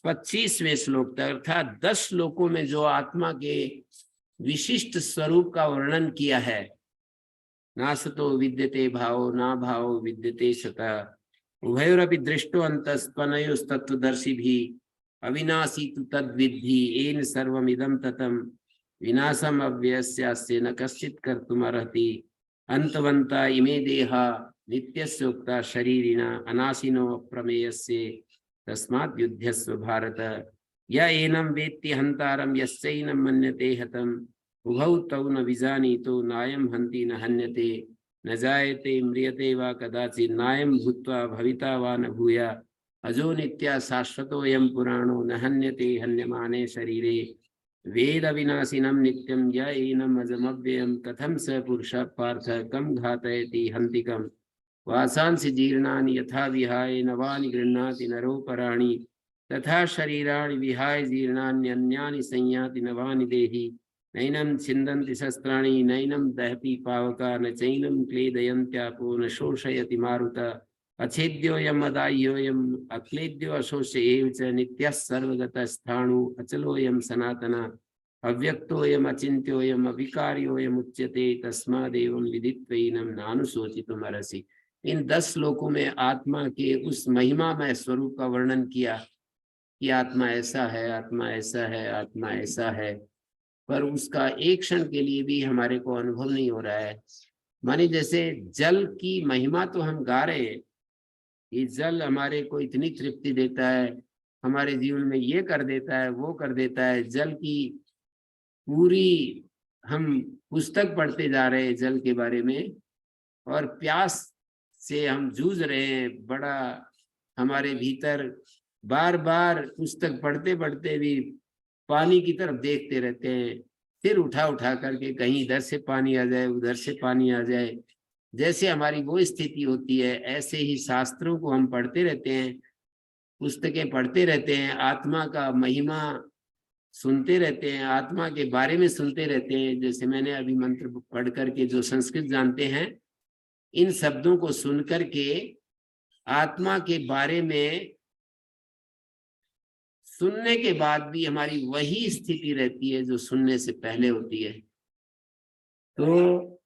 25वें श्लोक तक, अर्थात 10 श्लोकों में जो आत्मा के विशिष्ट स्वरूप का वर्णन किया है। नासतो विद्यते भाव ना भाव विद्यते सता उभयोरपि दृष्टो अंतस्तनयोस्तत्वदर्शी भी अविनाशी तु तद्विद्धि येन सर्वमिदं ततं विनाशम अव्ययस्यास्य न कश्चित् कर्तुमर्हति अंतवन्ता इमे देहा नित्यस्योक्ता शरीरिणा अनाशिनो अप्रमेयस्य तस्मात् युध्यस्व भारत य एनं वेत्ति हन्तारं यस्यैनं मन्यते हतम् उभौ तौ न विजानीतो नायं हन्ति न हन्यते न जायते म्रियते वा कदाचित् नायं भूत्वा भविता वा न भूया अजो नित्या शाश्वतोऽयं पुराणो न हन्यते हन्यमाने शरीरे वेद विनाशिनं नित्यं य एनम् अजमव्ययं कथं स पुरुषः पार्थ कं घातयति हन्तिकम् वासांसि जीर्णानि यथा विहाय नवानि गृह्णाति नरोपराणि तथा शरीराणि विहाय जीर्णान्यन्यानि संयाति नवानि देहि नैनं छिन्दन्ति शस्त्राणि नैनं दहति पावका न चैनं क्लेदयन्त्यापो न शोषयति मारुता अच्छेद्योऽयम् अदाह्योऽयम् अक्लेद्यो अशोष्य एव च नित्यः सर्वगतस्थाणु अचलोऽयं सनातनः अव्यक्तोऽयम् अचिन्त्योऽयम् अविकार्योऽयम् उच्यते तस्मादेवं विदित्वैनं नानुशोचितुमर्हसि। इन 10 श्लोकों में आत्मा के उस महिमामय स्वरूप का वर्णन किया कि आत्मा ऐसा है, आत्मा ऐसा है, आत्मा ऐसा है, पर उसका एक क्षण के लिए भी हमारे को अनुभव नहीं हो रहा है। माने जैसे जल की महिमा तो हम गा रहे हैं, ये जल हमारे को इतनी तृप्ति देता है, हमारे जीवन में ये कर देता है, वो कर देता है। जल की पूरी हम पुस्तक पढ़ते जा रहे हैं जल के बारे में, और प्यास से हम जूझ रहे हैं। बड़ा हमारे भीतर बार बार पुस्तक पढ़ते पढ़ते भी पानी की तरफ देखते रहते हैं, फिर उठा उठा करके कहीं इधर से पानी आ जाए, उधर से पानी आ जाए। जैसे हमारी वो स्थिति होती है, ऐसे ही शास्त्रों को हम पढ़ते रहते हैं, पुस्तकें पढ़ते रहते हैं, आत्मा का महिमा सुनते रहते हैं, आत्मा के बारे में सुनते रहते हैं। जैसे मैंने अभी मंत्र पढ़ करके जो संस्कृत जानते हैं, इन शब्दों को सुन करके आत्मा के बारे में सुनने के बाद भी हमारी वही स्थिति रहती है जो सुनने से पहले होती है। तो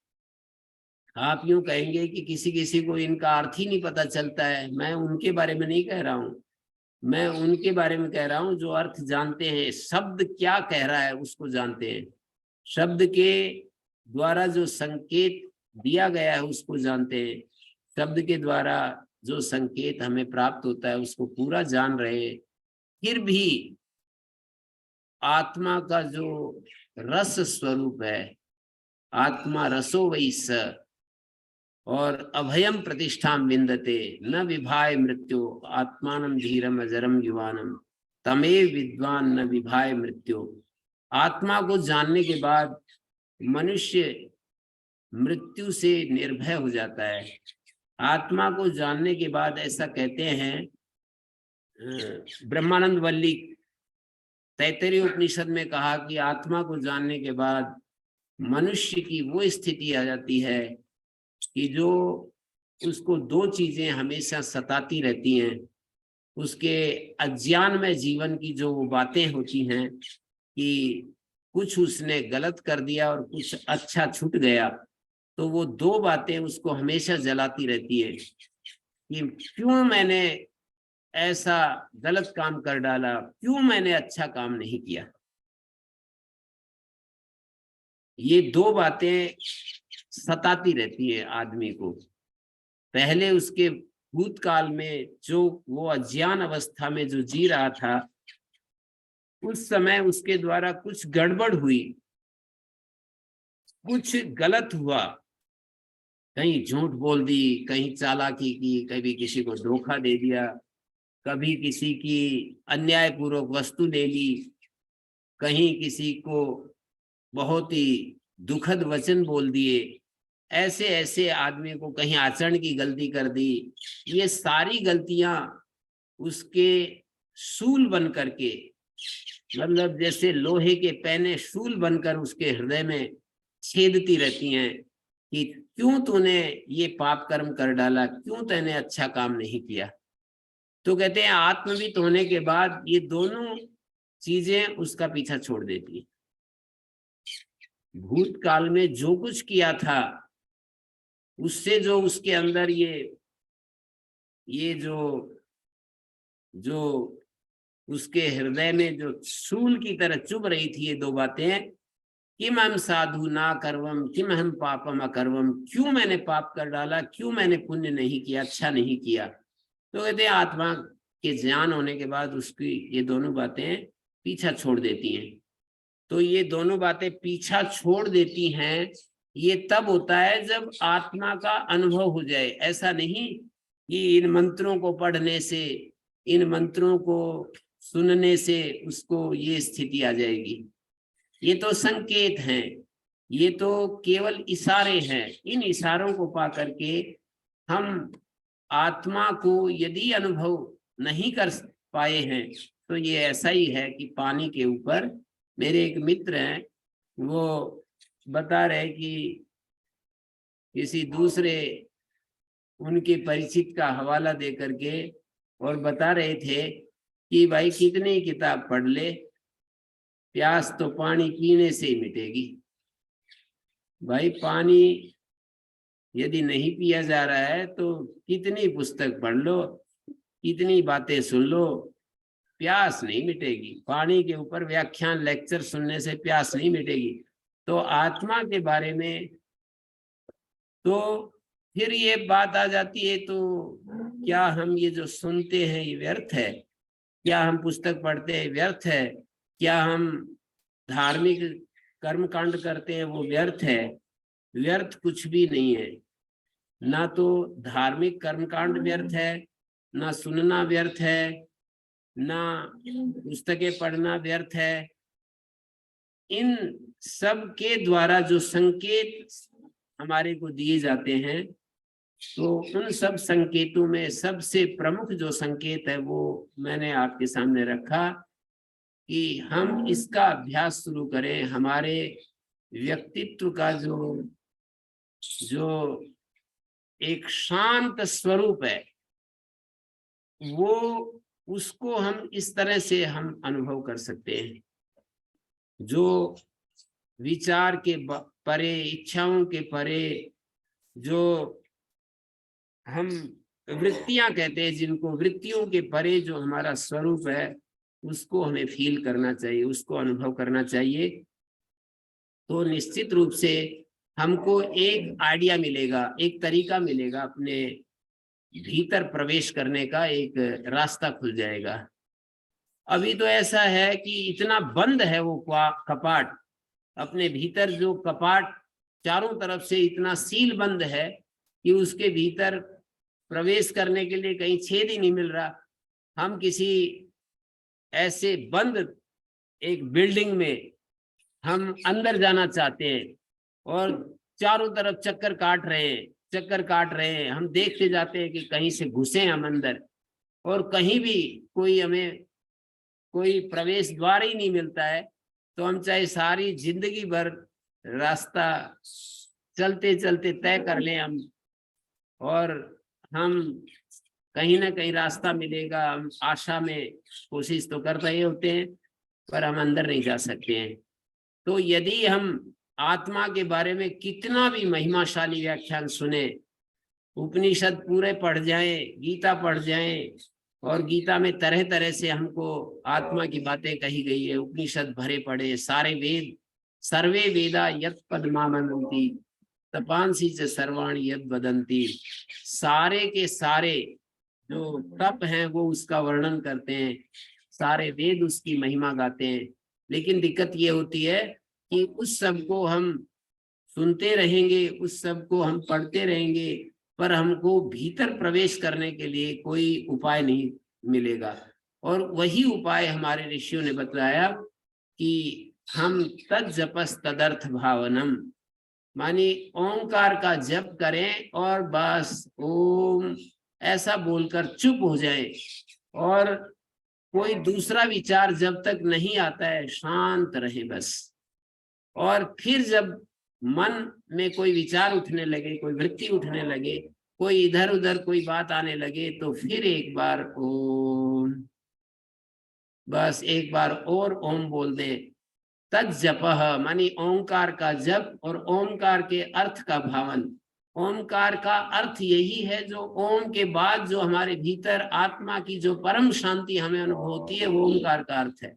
आप यूं कहेंगे कि किसी किसी को इनका अर्थ ही नहीं पता चलता है, मैं उनके बारे में नहीं कह रहा हूं, मैं उनके बारे में कह रहा हूं जो अर्थ जानते हैं, शब्द क्या कह रहा है उसको जानते हैं, शब्द के द्वारा जो संकेत दिया गया है उसको जानते हैं, शब्द के द्वारा जो संकेत हमें प्राप्त होता है उसको पूरा जान रहे हैं। फिर भी आत्मा का जो रस स्वरूप है, आत्मा रसो वै स, और अभयम प्रतिष्ठा विंदते न विभाय मृत्यु आत्मानम धीरम अजरम युवानम तमेव विद्वान न विभाय मृत्यु। आत्मा को जानने के बाद मनुष्य मृत्यु से निर्भय हो जाता है। आत्मा को जानने के बाद ऐसा कहते हैं ब्रह्मानंद वल्ली तैतरीय उपनिषद में कहा कि आत्मा को जानने के बाद मनुष्य की वो स्थिति आ जाती है कि जो उसको दो चीजें हमेशा सताती रहती हैं, उसके अज्ञान में जीवन की जो बातें होती हैं कि कुछ उसने गलत कर दिया और कुछ अच्छा छूट गया, तो वो दो बातें उसको हमेशा जलाती रहती है कि क्यों मैंने ऐसा गलत काम कर डाला, क्यों मैंने अच्छा काम नहीं किया। ये दो बातें सताती रहती है आदमी को। पहले उसके भूतकाल में जो वो अज्ञान अवस्था में जो जी रहा था, उस समय उसके द्वारा कुछ गड़बड़ हुई, कुछ गलत हुआ, कहीं झूठ बोल दी, कहीं चालाकी की, कभी किसी को धोखा दे दिया, कभी किसी की अन्यायपूर्वक वस्तु ले ली, कहीं किसी को बहुत ही दुखद वचन बोल दिए, ऐसे ऐसे आदमी को कहीं आचरण की गलती कर दी। ये सारी गलतियां उसके शूल बन करके, मतलब जैसे लोहे के पैने शूल बनकर उसके हृदय में छेदती रहती हैं कि क्यों तूने ये पाप कर्म कर डाला, क्यों तूने अच्छा काम नहीं किया। तो कहते हैं आत्मवित होने के बाद ये दोनों चीजें उसका पीछा छोड़ देती है। भूतकाल में जो कुछ किया था उससे जो उसके अंदर ये जो उसके हृदय में जो शूल की तरह चुभ रही थी ये दो बातें, किम हम साधु ना करवम किम हम पापम अकर्वम, क्यों मैंने पाप कर डाला, क्यों मैंने पुण्य नहीं किया, अच्छा नहीं किया। तो कहते हैं आत्मा के ज्ञान होने के बाद उसकी ये दोनों बातें पीछा छोड़ देती हैं। तो ये दोनों बातें पीछा छोड़ देती हैं, ये तब होता है जब आत्मा का अनुभव हो जाए। ऐसा नहीं कि इन मंत्रों को पढ़ने से, इन मंत्रों को सुनने से उसको ये स्थिति आ जाएगी। ये तो संकेत हैं, ये तो केवल इशारे हैं। इन इशारों को पा करके हम आत्मा को यदि अनुभव नहीं कर पाए हैं, तो ये ऐसा ही है कि पानी के ऊपर, मेरे एक मित्र हैं वो बता रहे कि किसी दूसरे उनके परिचित का हवाला दे करके और बता रहे थे कि भाई कितनी किताब पढ़ ले, प्यास तो पानी पीने से ही मिटेगी। भाई पानी यदि नहीं पिया जा रहा है तो कितनी पुस्तक पढ़ लो, कितनी बातें सुन लो, प्यास नहीं मिटेगी। पानी के ऊपर व्याख्यान लेक्चर सुनने से प्यास नहीं मिटेगी। तो आत्मा के बारे में तो फिर ये बात आ जाती है, तो क्या हम ये जो सुनते हैं ये व्यर्थ है, क्या हम पुस्तक पढ़ते हैं व्यर्थ है, क्या हम धार्मिक कर्म कांड करते हैं वो व्यर्थ है? व्यर्थ कुछ भी नहीं है। ना तो धार्मिक कर्मकांड व्यर्थ है, ना सुनना व्यर्थ है, ना पुस्तकें पढ़ना व्यर्थ है। इन सब के द्वारा जो संकेत हमारे को दिए जाते हैं, तो उन सब संकेतों में सबसे प्रमुख जो संकेत है वो मैंने आपके सामने रखा कि हम इसका अभ्यास शुरू करें। हमारे व्यक्तित्व का जो एक शांत स्वरूप है, वो उसको हम इस तरह से हम अनुभव कर सकते हैं। जो विचार के परे, इच्छाओं के परे, जो हम वृत्तियां कहते हैं, जिनको वृत्तियों के परे जो हमारा स्वरूप है उसको हमें फील करना चाहिए, उसको अनुभव करना चाहिए। तो निश्चित रूप से हमको एक आइडिया मिलेगा, एक तरीका मिलेगा, अपने भीतर प्रवेश करने का एक रास्ता खुल जाएगा। अभी तो ऐसा है कि इतना बंद है वो कपाट, अपने भीतर जो कपाट चारों तरफ से इतना सील बंद है कि उसके भीतर प्रवेश करने के लिए कहीं छेद ही नहीं मिल रहा। हम किसी ऐसे बंद एक बिल्डिंग में हम अंदर जाना चाहते हैं और चारों तरफ चक्कर काट रहे हैं, हम देखते जाते हैं कि कहीं से घुसे हम अंदर, और कहीं भी हमें कोई प्रवेश द्वार ही नहीं मिलता है। तो हम चाहे सारी जिंदगी भर रास्ता चलते चलते तय कर लें हम, और हम कहीं ना कहीं रास्ता मिलेगा, हम आशा में कोशिश तो कर रहे होते हैं, पर हम अंदर नहीं जा सकते हैं। तो यदि हम आत्मा के बारे में कितना भी महिमाशाली व्याख्यान सुने, उपनिषद पूरे पढ़ जाएं, गीता पढ़ जाएं, और गीता में तरह तरह से हमको आत्मा की बातें कही गई है, उपनिषद भरे पड़े, सारे वेद, सर्वे वेदा यत् पद्मामनन्ति तपांसी च सर्वाणि यद् वदन्ति, सारे के सारे जो तप हैं वो उसका वर्णन करते हैं, सारे वेद उसकी महिमा गाते हैं। लेकिन दिक्कत ये होती है कि उस सब को हम सुनते रहेंगे, उस सब को हम पढ़ते रहेंगे, पर हमको भीतर प्रवेश करने के लिए कोई उपाय नहीं मिलेगा। और वही उपाय हमारे ऋषियों ने बतलाया कि हम तद जपस तदर्थ भावनम, मानी ओंकार का जप करें और बस ओम ऐसा बोलकर चुप हो जाए, और कोई दूसरा विचार जब तक नहीं आता है शांत रहे बस। और फिर जब मन में कोई विचार उठने लगे, कोई वृत्ति उठने लगे, कोई इधर उधर कोई बात आने लगे, तो फिर एक बार ओम, बस एक बार और ओम बोल दे। तत् जपः मानी ओंकार का जप और ओंकार के अर्थ का भावन। ओंकार का अर्थ यही है, जो ओम के बाद जो हमारे भीतर आत्मा की जो परम शांति हमें अनुभव होती है, वो ओंकार का अर्थ है।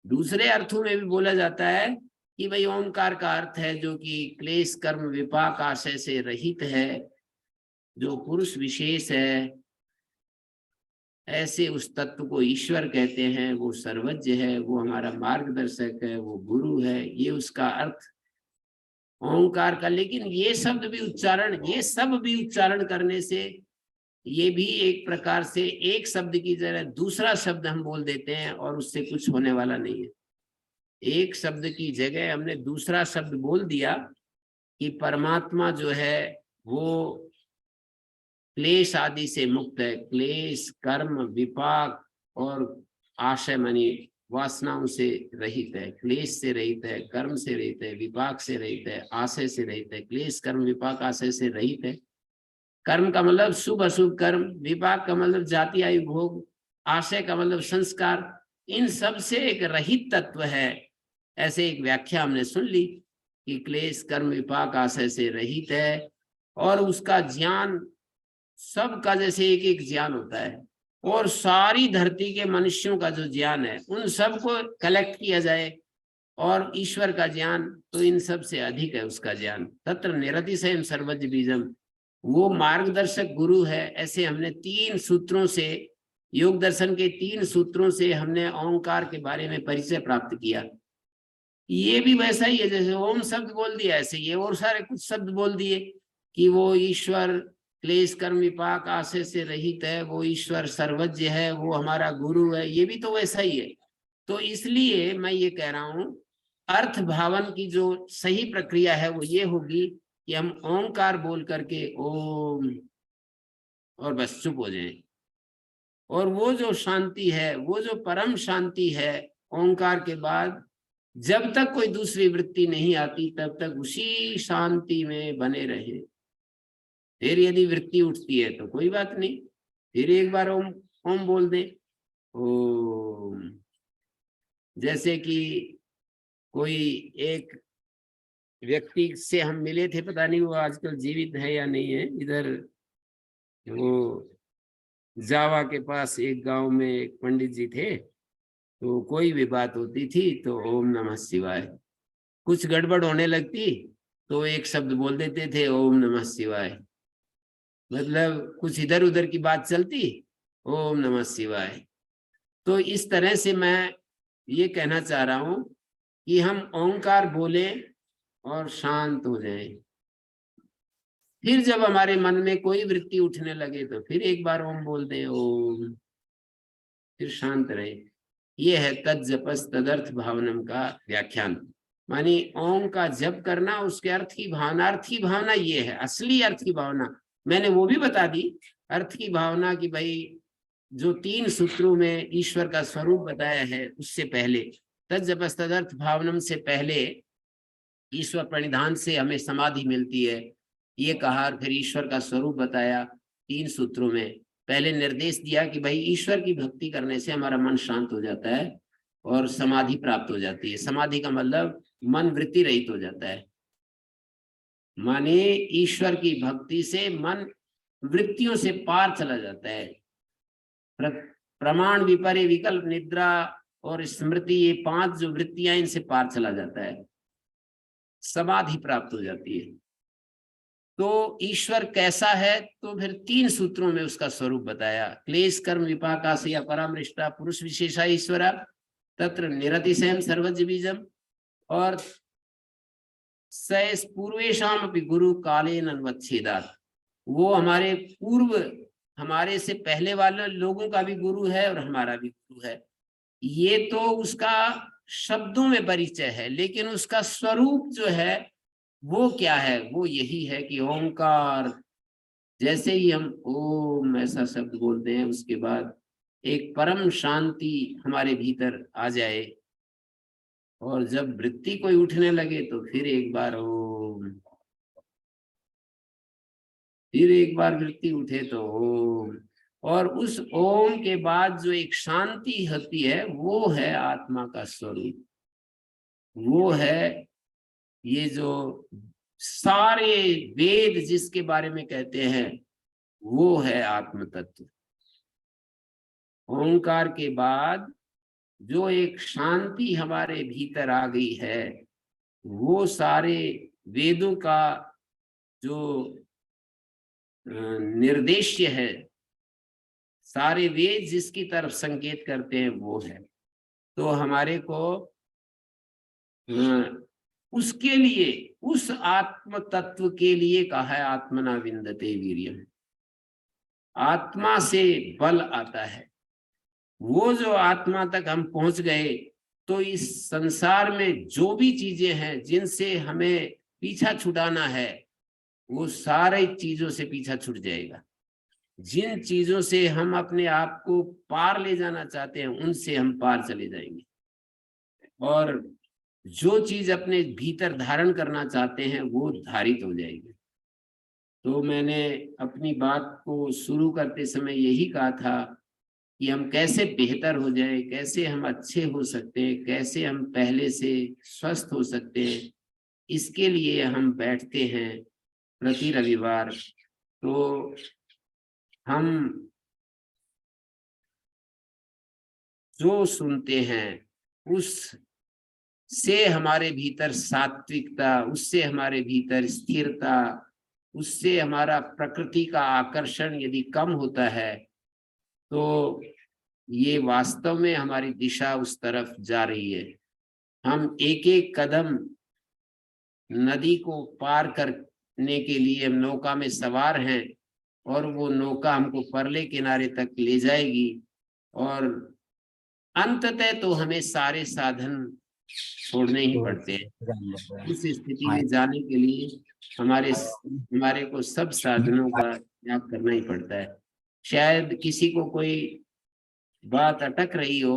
दूसरे अर्थों में भी बोला जाता है कि भाई ओंकार का अर्थ है जो कि क्लेश कर्म विपाक आशय से रहित है, जो पुरुष विशेष है, ऐसे उस तत्व को ईश्वर कहते हैं, वो सर्वज्ञ है, वो हमारा मार्गदर्शक है, वो गुरु है, ये उसका अर्थ ओंकार का। लेकिन ये सब भी उच्चारण करने से ये भी एक प्रकार से एक शब्द की जगह दूसरा शब्द हम बोल देते हैं, और उससे कुछ होने वाला नहीं है। एक शब्द की जगह हमने दूसरा शब्द बोल दिया कि परमात्मा जो है वो क्लेश आदि से मुक्त है, क्लेश कर्म विपाक और आशय मानी वासनाओं से रहित है, क्लेश से रहित है, कर्म से रहित है, विपाक से रहित है, आशय से रहित है। क्लेश कर्म विपाक आशय से रहित है। कर्म का मतलब शुभ अशुभ कर्म, विपाक का मतलब जाति आयु भोग, आशय का मतलब संस्कार, इन सब से एक रहित तत्व है। ऐसे एक व्याख्या हमने सुन ली कि क्लेश कर्म विपाक आशय से रहित है, और उसका ज्ञान सबका जैसे एक एक ज्ञान होता है, और सारी धरती के मनुष्यों का जो ज्ञान है उन सबको कलेक्ट किया जाए, और ईश्वर का ज्ञान तो इन सब से अधिक है उसका ज्ञान। तत्र निरतिशयम् सर्वज्ञ बीजम, वो मार्गदर्शक गुरु है। ऐसे हमने 3 सूत्रों से, योग दर्शन के 3 सूत्रों से हमने ओंकार के बारे में परिचय प्राप्त किया। ये भी वैसा ही है, जैसे ओम शब्द बोल दिया, ऐसे ये और सारे कुछ शब्द बोल दिए कि वो ईश्वर क्लेश कर्म विपाक आशय से रहित है, वो ईश्वर सर्वज्ञ है, वो हमारा गुरु है, ये भी तो वैसा ही है। तो इसलिए मैं ये कह रहा हूं, अर्थ भावन की जो सही प्रक्रिया है वो ये होगी कि हम ओंकार बोल करके ओम, और बस चुप हो जाएं। और वो जो शांति है, वो जो परम शांति है ओंकार के बाद, जब तक कोई दूसरी वृत्ति नहीं आती तब तक उसी शांति में बने रहे। फिर यदि वृत्ति उठती है तो कोई बात नहीं, फिर एक बार ओम ओम बोल दे। ओम, जैसे कि कोई एक व्यक्ति से हम मिले थे, पता नहीं वो आजकल जीवित है या नहीं है। इधर वो जावा के पास एक गांव में एक पंडित जी थे, तो कोई भी बात होती थी तो ओम नमः शिवाय, कुछ गड़बड़ होने लगती तो एक शब्द बोल देते थे ओम नमः शिवाय, मतलब कुछ इधर उधर की बात चलती ओम नमः शिवाय। तो इस तरह से मैं ये कहना चाह रहा हूं कि हम ओंकार बोले और शांत हो जाएं। फिर जब हमारे मन में कोई वृत्ति उठने लगे तो फिर एक बार ओम बोल दें, ओम, फिर शांत रहे। ये है तज्जपस तदर्थ भावनम का व्याख्यान। मानी ओम का जप करना, उसके अर्थ की भावना, अर्थ की भावना ये है, असली अर्थ की भावना मैंने वो भी बता दी। अर्थ की भावना कि भाई जो 3 सूत्रों में ईश्वर का स्वरूप बताया है, उससे पहले तज्जपस तदर्थ भावनम से पहले ईश्वर प्रणिधान से हमें समाधि मिलती है, ये कहा। और फिर ईश्वर का स्वरूप बताया 3 सूत्रों में। पहले निर्देश दिया कि भाई ईश्वर की भक्ति करने से हमारा मन शांत हो जाता है और समाधि प्राप्त हो जाती है। समाधि का मतलब मन वृत्ति रहित हो जाता है, माने ईश्वर की भक्ति से मन वृत्तियों से पार चला जाता है। प्रमाण, विपर्य, विकल्प, निद्रा और स्मृति, ये 5 जो वृत्तियां, इनसे पार चला जाता है, समाधि प्राप्त हो जाती है। तो ईश्वर कैसा है, तो फिर 3 सूत्रों में उसका स्वरूप बताया। क्लेश कर्म विपाकाश या परामृष्टा पुरुष विशेषा ईश्वरा तत्र निरतिशयम सर्वज्ञ बीजम, और सैस पूर्वेशम अपि गुरु कालेन अन्वच्छेदात्, वो हमारे पूर्व, हमारे से पहले वाले लोगों का भी गुरु है और हमारा भी गुरु है। ये तो उसका शब्दों में परिचय है, लेकिन उसका स्वरूप जो है वो क्या है, वो यही है कि ओंकार। जैसे ही हम ओम ऐसा शब्द बोलते हैं, उसके बाद एक परम शांति हमारे भीतर आ जाए, और जब वृत्ति कोई उठने लगे तो फिर एक बार ओम, फिर एक बार वृत्ति उठे तो ओम, और उस ओम के बाद जो एक शांति होती है वो है आत्मा का स्वरूप। वो है ये जो सारे वेद जिसके बारे में कहते हैं, वो है आत्म तत्व। ओंकार के बाद जो एक शांति हमारे भीतर आ गई है, वो सारे वेदों का जो निर्देश्य है, सारे वेद जिसकी तरफ संकेत करते हैं वो है। तो हमारे को उसके लिए, उस आत्म तत्व के लिए कहा है आत्मना विंदते वीर्यम। आत्मा से बल आता है। वो जो आत्मा तक हम पहुंच गए तो इस संसार में जो भी चीजें हैं जिनसे हमें पीछा छुड़ाना है, वो सारे चीजों से पीछा छूट जाएगा। जिन चीजों से हम अपने आप को पार ले जाना चाहते हैं, उनसे हम पार चले जाएंगे, और जो चीज अपने भीतर धारण करना चाहते हैं वो धारित हो जाएगी। तो मैंने अपनी बात को शुरू करते समय यही कहा था कि हम कैसे बेहतर हो जाए, कैसे हम अच्छे हो सकते हैं, कैसे हम पहले से स्वस्थ हो सकते हैं। इसके लिए हम बैठते हैं प्रति रविवार। तो हम जो सुनते हैं उस से हमारे भीतर सात्विकता, उससे हमारे भीतर स्थिरता, उससे हमारा प्रकृति का आकर्षण यदि कम होता है, तो ये वास्तव में हमारी दिशा उस तरफ जा रही है। हम एक एक कदम नदी को पार करने के लिए हम नौका में सवार हैं, और वो नौका हमको परले किनारे तक ले जाएगी, और अंततः तो हमें सारे साधन छोड़ने ही पड़ते हैं। उस स्थिति में जाने के लिए हमारे को सब साधनों का त्याग करना ही पड़ता है। शायद किसी को कोई बात अटक रही हो,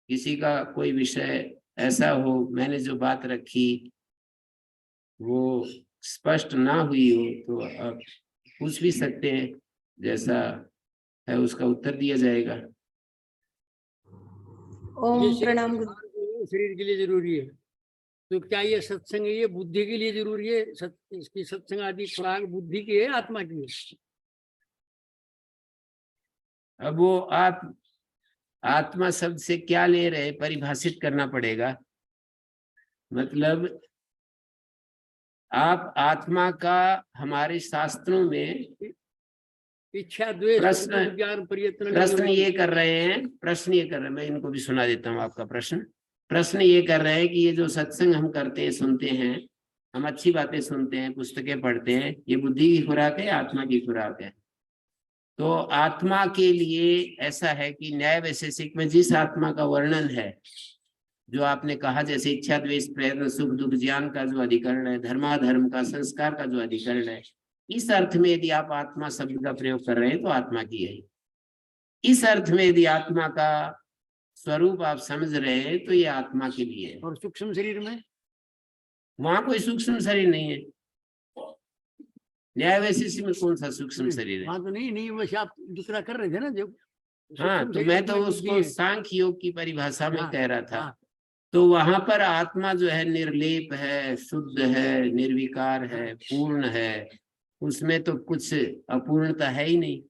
किसी का कोई विषय ऐसा हो, मैंने जो बात रखी वो स्पष्ट ना हुई हो, तो आप पूछ भी सकते हैं, जैसा है उसका उत्तर दिया जाएगा। ओम प्रणाम। शरीर के लिए जरूरी है। तो क्या ये सत्संग ये बुद्धि के लिए जरूरी है? इसकी सत्संग आदि खुराक बुद्धि की है, आत्मा की है? अब वो आप आत्मा शब्द से क्या ले रहे हैं, परिभाषित करना पड़ेगा। मतलब आप आत्मा का हमारे शास्त्रों में इच्छा द्वेष प्रश्न ज्ञान प्रयत्न प्रश्न ये कर रहे हैं, प्रश्न ये कर रहे हैं, मैं इनको भी सुना देता हूँ आपका प्रश्न। प्रश्न ये कर रहे हैं कि ये जो सत्संग हम करते हैं, सुनते हैं, हम अच्छी बातें सुनते हैं, पुस्तकें पढ़ते हैं, ये बुद्धि की खुराक है, आत्मा की खुराक है? तो आत्मा के लिए ऐसा है कि न्याय वैशेषिक में जिस आत्मा का वर्णन है, जो आपने कहा, जैसे इच्छा द्वेष प्रयत्न सुख दुख ज्ञान का जो अधिकरण है, धर्माधर्म का, संस्कार का जो अधिकरण है, इस अर्थ में यदि आप आत्मा शब्द का प्रयोग कर रहे हैं तो आत्मा की है। इस अर्थ में यदि आत्मा का स्वरूप आप समझ रहे हैं तो ये आत्मा के लिए है। और सूक्ष्म शरीर में वहां कोई सूक्ष्म शरीर नहीं है। न्याय वैशेषिक में कौन सा सूक्ष्म शरीर है? हाँ तो नहीं बस आप जिक्र कर रहे थे ना जो हाँ, सूक्ष्म तो शरीर मैं तो में बुद्धि उसको है। सांख्य योग की परिभाषा में हाँ, कह रहा था। हाँ, तो वहां पर आत्मा जो है निर्लेप है, शुद्ध है, निर्विकार है, पूर्ण है। उसमें तो कुछ अपूर्णता है ही नहीं।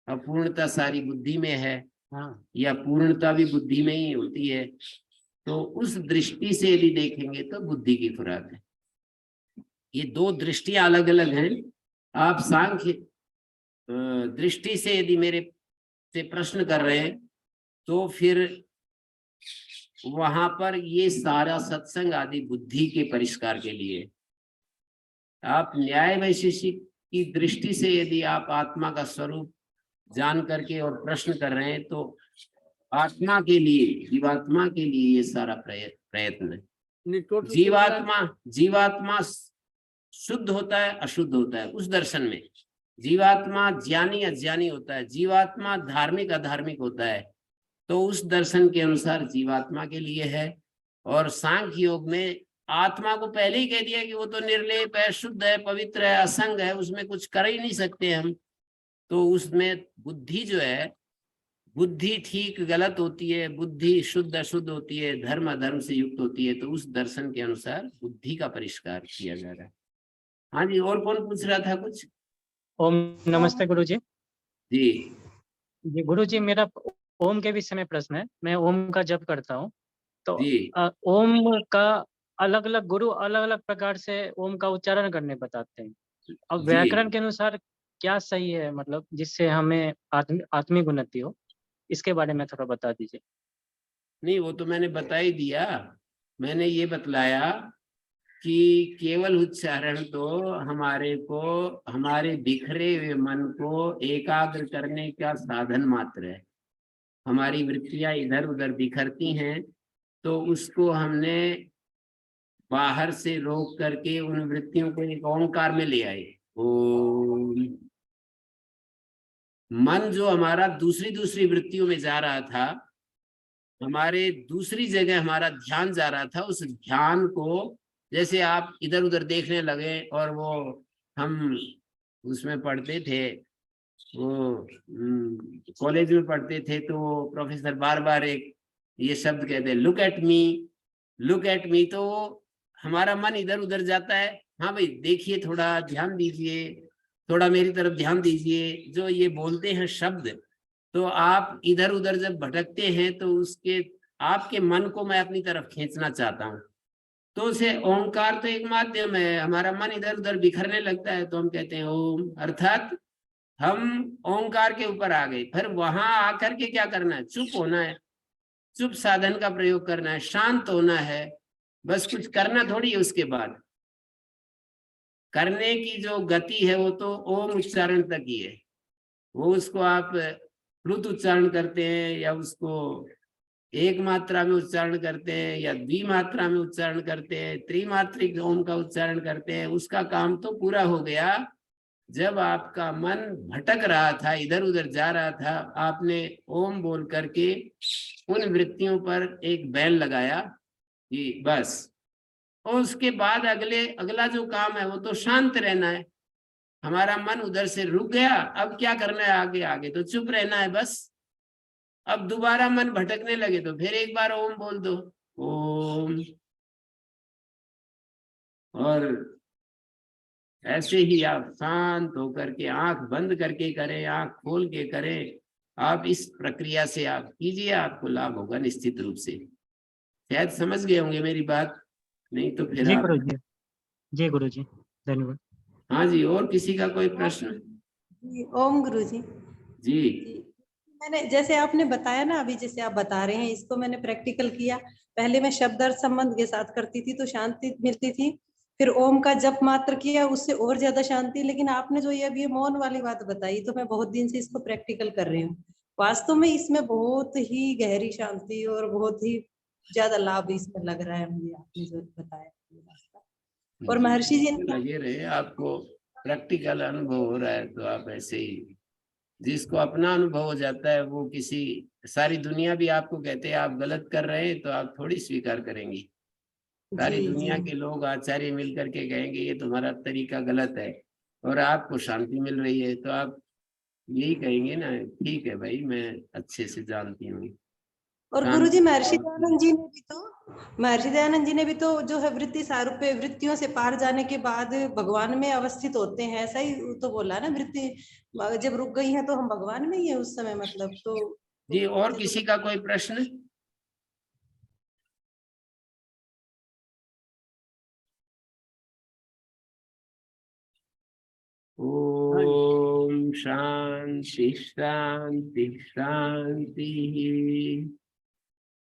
अपूर्णता सारी बुद्धि में है, हाँ। या पूर्णता भी बुद्धि में ही होती है। तो उस दृष्टि से यदि देखेंगे तो बुद्धि की खुराक है। ये दो दृष्टियां अलग अलग हैं। आप सांख्य दृष्टि से यदि मेरे से प्रश्न कर रहे हैं तो फिर वहां पर ये सारा सत्संग आदि बुद्धि के परिष्कार के लिए। आप न्याय वैशेषिक की दृष्टि से यदि आप आत्मा का स्वरूप जान करके और प्रश्न कर रहे हैं तो आत्मा के लिए, जीवात्मा के लिए ये सारा प्रयत्न है। नहीं, टोटल जीवात्मा शुद्ध होता है, अशुद्ध होता है। उस दर्शन में जीवात्मा ज्ञानी अज्ञानी होता है, जीवात्मा धार्मिक अधार्मिक होता है। तो उस दर्शन के अनुसार जीवात्मा के लिए है। और सांख्य योग में आत्मा को पहले ही कह दिया कि वो तो निर्लेप है, शुद्ध है, पवित्र है, असंग है, उसमें कुछ कर ही नहीं सकते हम। तो उसमें बुद्धि जो है, बुद्धि ठीक गलत होती है, बुद्धि शुद्ध अशुद्ध होती है, धर्म अधर्म से युक्त होती है। तो उस दर्शन के अनुसार बुद्धि का परिष्कार किया जा रहा है। हाँ जी, और कौन पूछ रहा था कुछ? ओम नमस्ते गुरुजी। जी जी गुरुजी, मेरा ओम के विषय में प्रश्न है। मैं ओम का जप करता हूँ, तो जी ओम का अलग अलग गुरु अलग अलग प्रकार से ओम का उच्चारण करने बताते हैं। अब जी व्याकरण के अनुसार क्या सही है, मतलब जिससे हमें आत्मिक उन्नति हो, इसके बारे में थोड़ा बता दीजिए। नहीं, वो तो मैंने बता ही दिया। मैंने ये बतलाया कि केवल उच्चारण तो हमारे को, हमारे बिखरे हुए मन को एकाग्र करने का साधन मात्र है। हमारी वृत्तियां इधर उधर बिखरती हैं, तो उसको हमने बाहर से रोक करके उन वृत्तियों को एक ओंकार में ले आए। ओम। मन जो हमारा दूसरी दूसरी वृत्तियों में जा रहा था, हमारे दूसरी जगह हमारा ध्यान जा रहा था, उस ध्यान को जैसे आप इधर उधर देखने लगे। और वो हम उसमें पढ़ते थे, वो कॉलेज में पढ़ते थे, तो प्रोफेसर बार बार एक ये शब्द कहते हैं, look at me, look at me. तो हमारा मन इधर उधर जाता है। हाँ भाई देखिए, थोड़ा ध्यान दीजिए, थोड़ा मेरी तरफ ध्यान दीजिए, जो ये बोलते हैं शब्द। तो आप इधर उधर जब भटकते हैं तो उसके, आपके मन को मैं अपनी तरफ खींचना चाहता हूँ। तो उसे ओंकार तो एक माध्यम है। हमारा मन इधर उधर बिखरने लगता है तो हम कहते हैं ओम, अर्थात हम ओंकार के ऊपर आ गए। फिर वहां आकर के क्या करना है? चुप होना है, चुप साधन का प्रयोग करना है, शांत होना है, बस कुछ करना थोड़ी है। उसके बाद करने की जो गति है वो तो ओम उच्चारण तक ही है। वो उसको आप प्लुत उच्चारण करते हैं, या उसको एक मात्रा में उच्चारण करते हैं, या द्विमात्रा में उच्चारण करते हैं, त्रिमात्रिक ओम का उच्चारण करते हैं, उसका काम तो पूरा हो गया। जब आपका मन भटक रहा था, इधर उधर जा रहा था, आपने ओम बोल करके उन वृत्तियों पर एक बैन लगाया कि बस। और उसके बाद अगला जो काम है वो तो शांत रहना है। हमारा मन उधर से रुक गया, अब क्या करना है? आगे आगे तो चुप रहना है बस। अब दोबारा मन भटकने लगे तो फिर एक बार ओम बोल दो, ओम। और ऐसे ही आप शांत होकर के आंख बंद करके करें, आंख खोल के करें, आप इस प्रक्रिया से आप कीजिए, आपको लाभ होगा निश्चित रूप से। शायद समझ गए होंगे मेरी बात, नहीं तो फिर जी आप। गुरु जी, जी गुरु जी, धन्यवाद। हाँ जी, और किसी का कोई प्रश्न? जी, ओम गुरु जी। जी जी, मैंने जैसे आपने बताया ना अभी, जैसे आप बता रहे हैं, इसको मैंने प्रैक्टिकल किया। पहले मैं शब्द अर्थ संबंध के साथ करती थी तो शांति मिलती थी, फिर ओम का जप मात्र किया, उससे और ज्यादा शांति। लेकिन आपने जो ये अभी मौन वाली बात बताई, तो मैं बहुत दिन से इसको प्रैक्टिकल कर रही हूँ। वास्तव में इसमें बहुत ही गहरी शांति और बहुत ही ज्यादा लाभ इसमें लग रहा है मुझे, आपने जो बताया ये रास्ता। और जी, महर्षि जी ने लगे रहे, आपको प्रैक्टिकल अनुभव हो रहा है तो आप ऐसे ही, जिसको अपना अनुभव हो जाता है वो किसी, सारी दुनिया भी आपको कहते हैं आप गलत कर रहे हैं तो आप थोड़ी स्वीकार करेंगी। सारी जी दुनिया जी के लोग आचार्य मिल करके कहेंगे ये तुम्हारा तरीका गलत है और आपको शांति मिल रही है, तो आप यही कहेंगे ना, ठीक है भाई मैं अच्छे से जानती हूँ। और गुरुजी, महर्षि दयानंद जी ने भी तो जो है वृत्ति सारूप्य वृत्तियों से पार जाने के बाद भगवान में अवस्थित होते हैं, ऐसा ही तो बोला ना। वृत्ति जब रुक गई है तो हम भगवान में ही है उस समय, मतलब जी, और किसी का कोई प्रश्न? ओम शांति शांति शांति।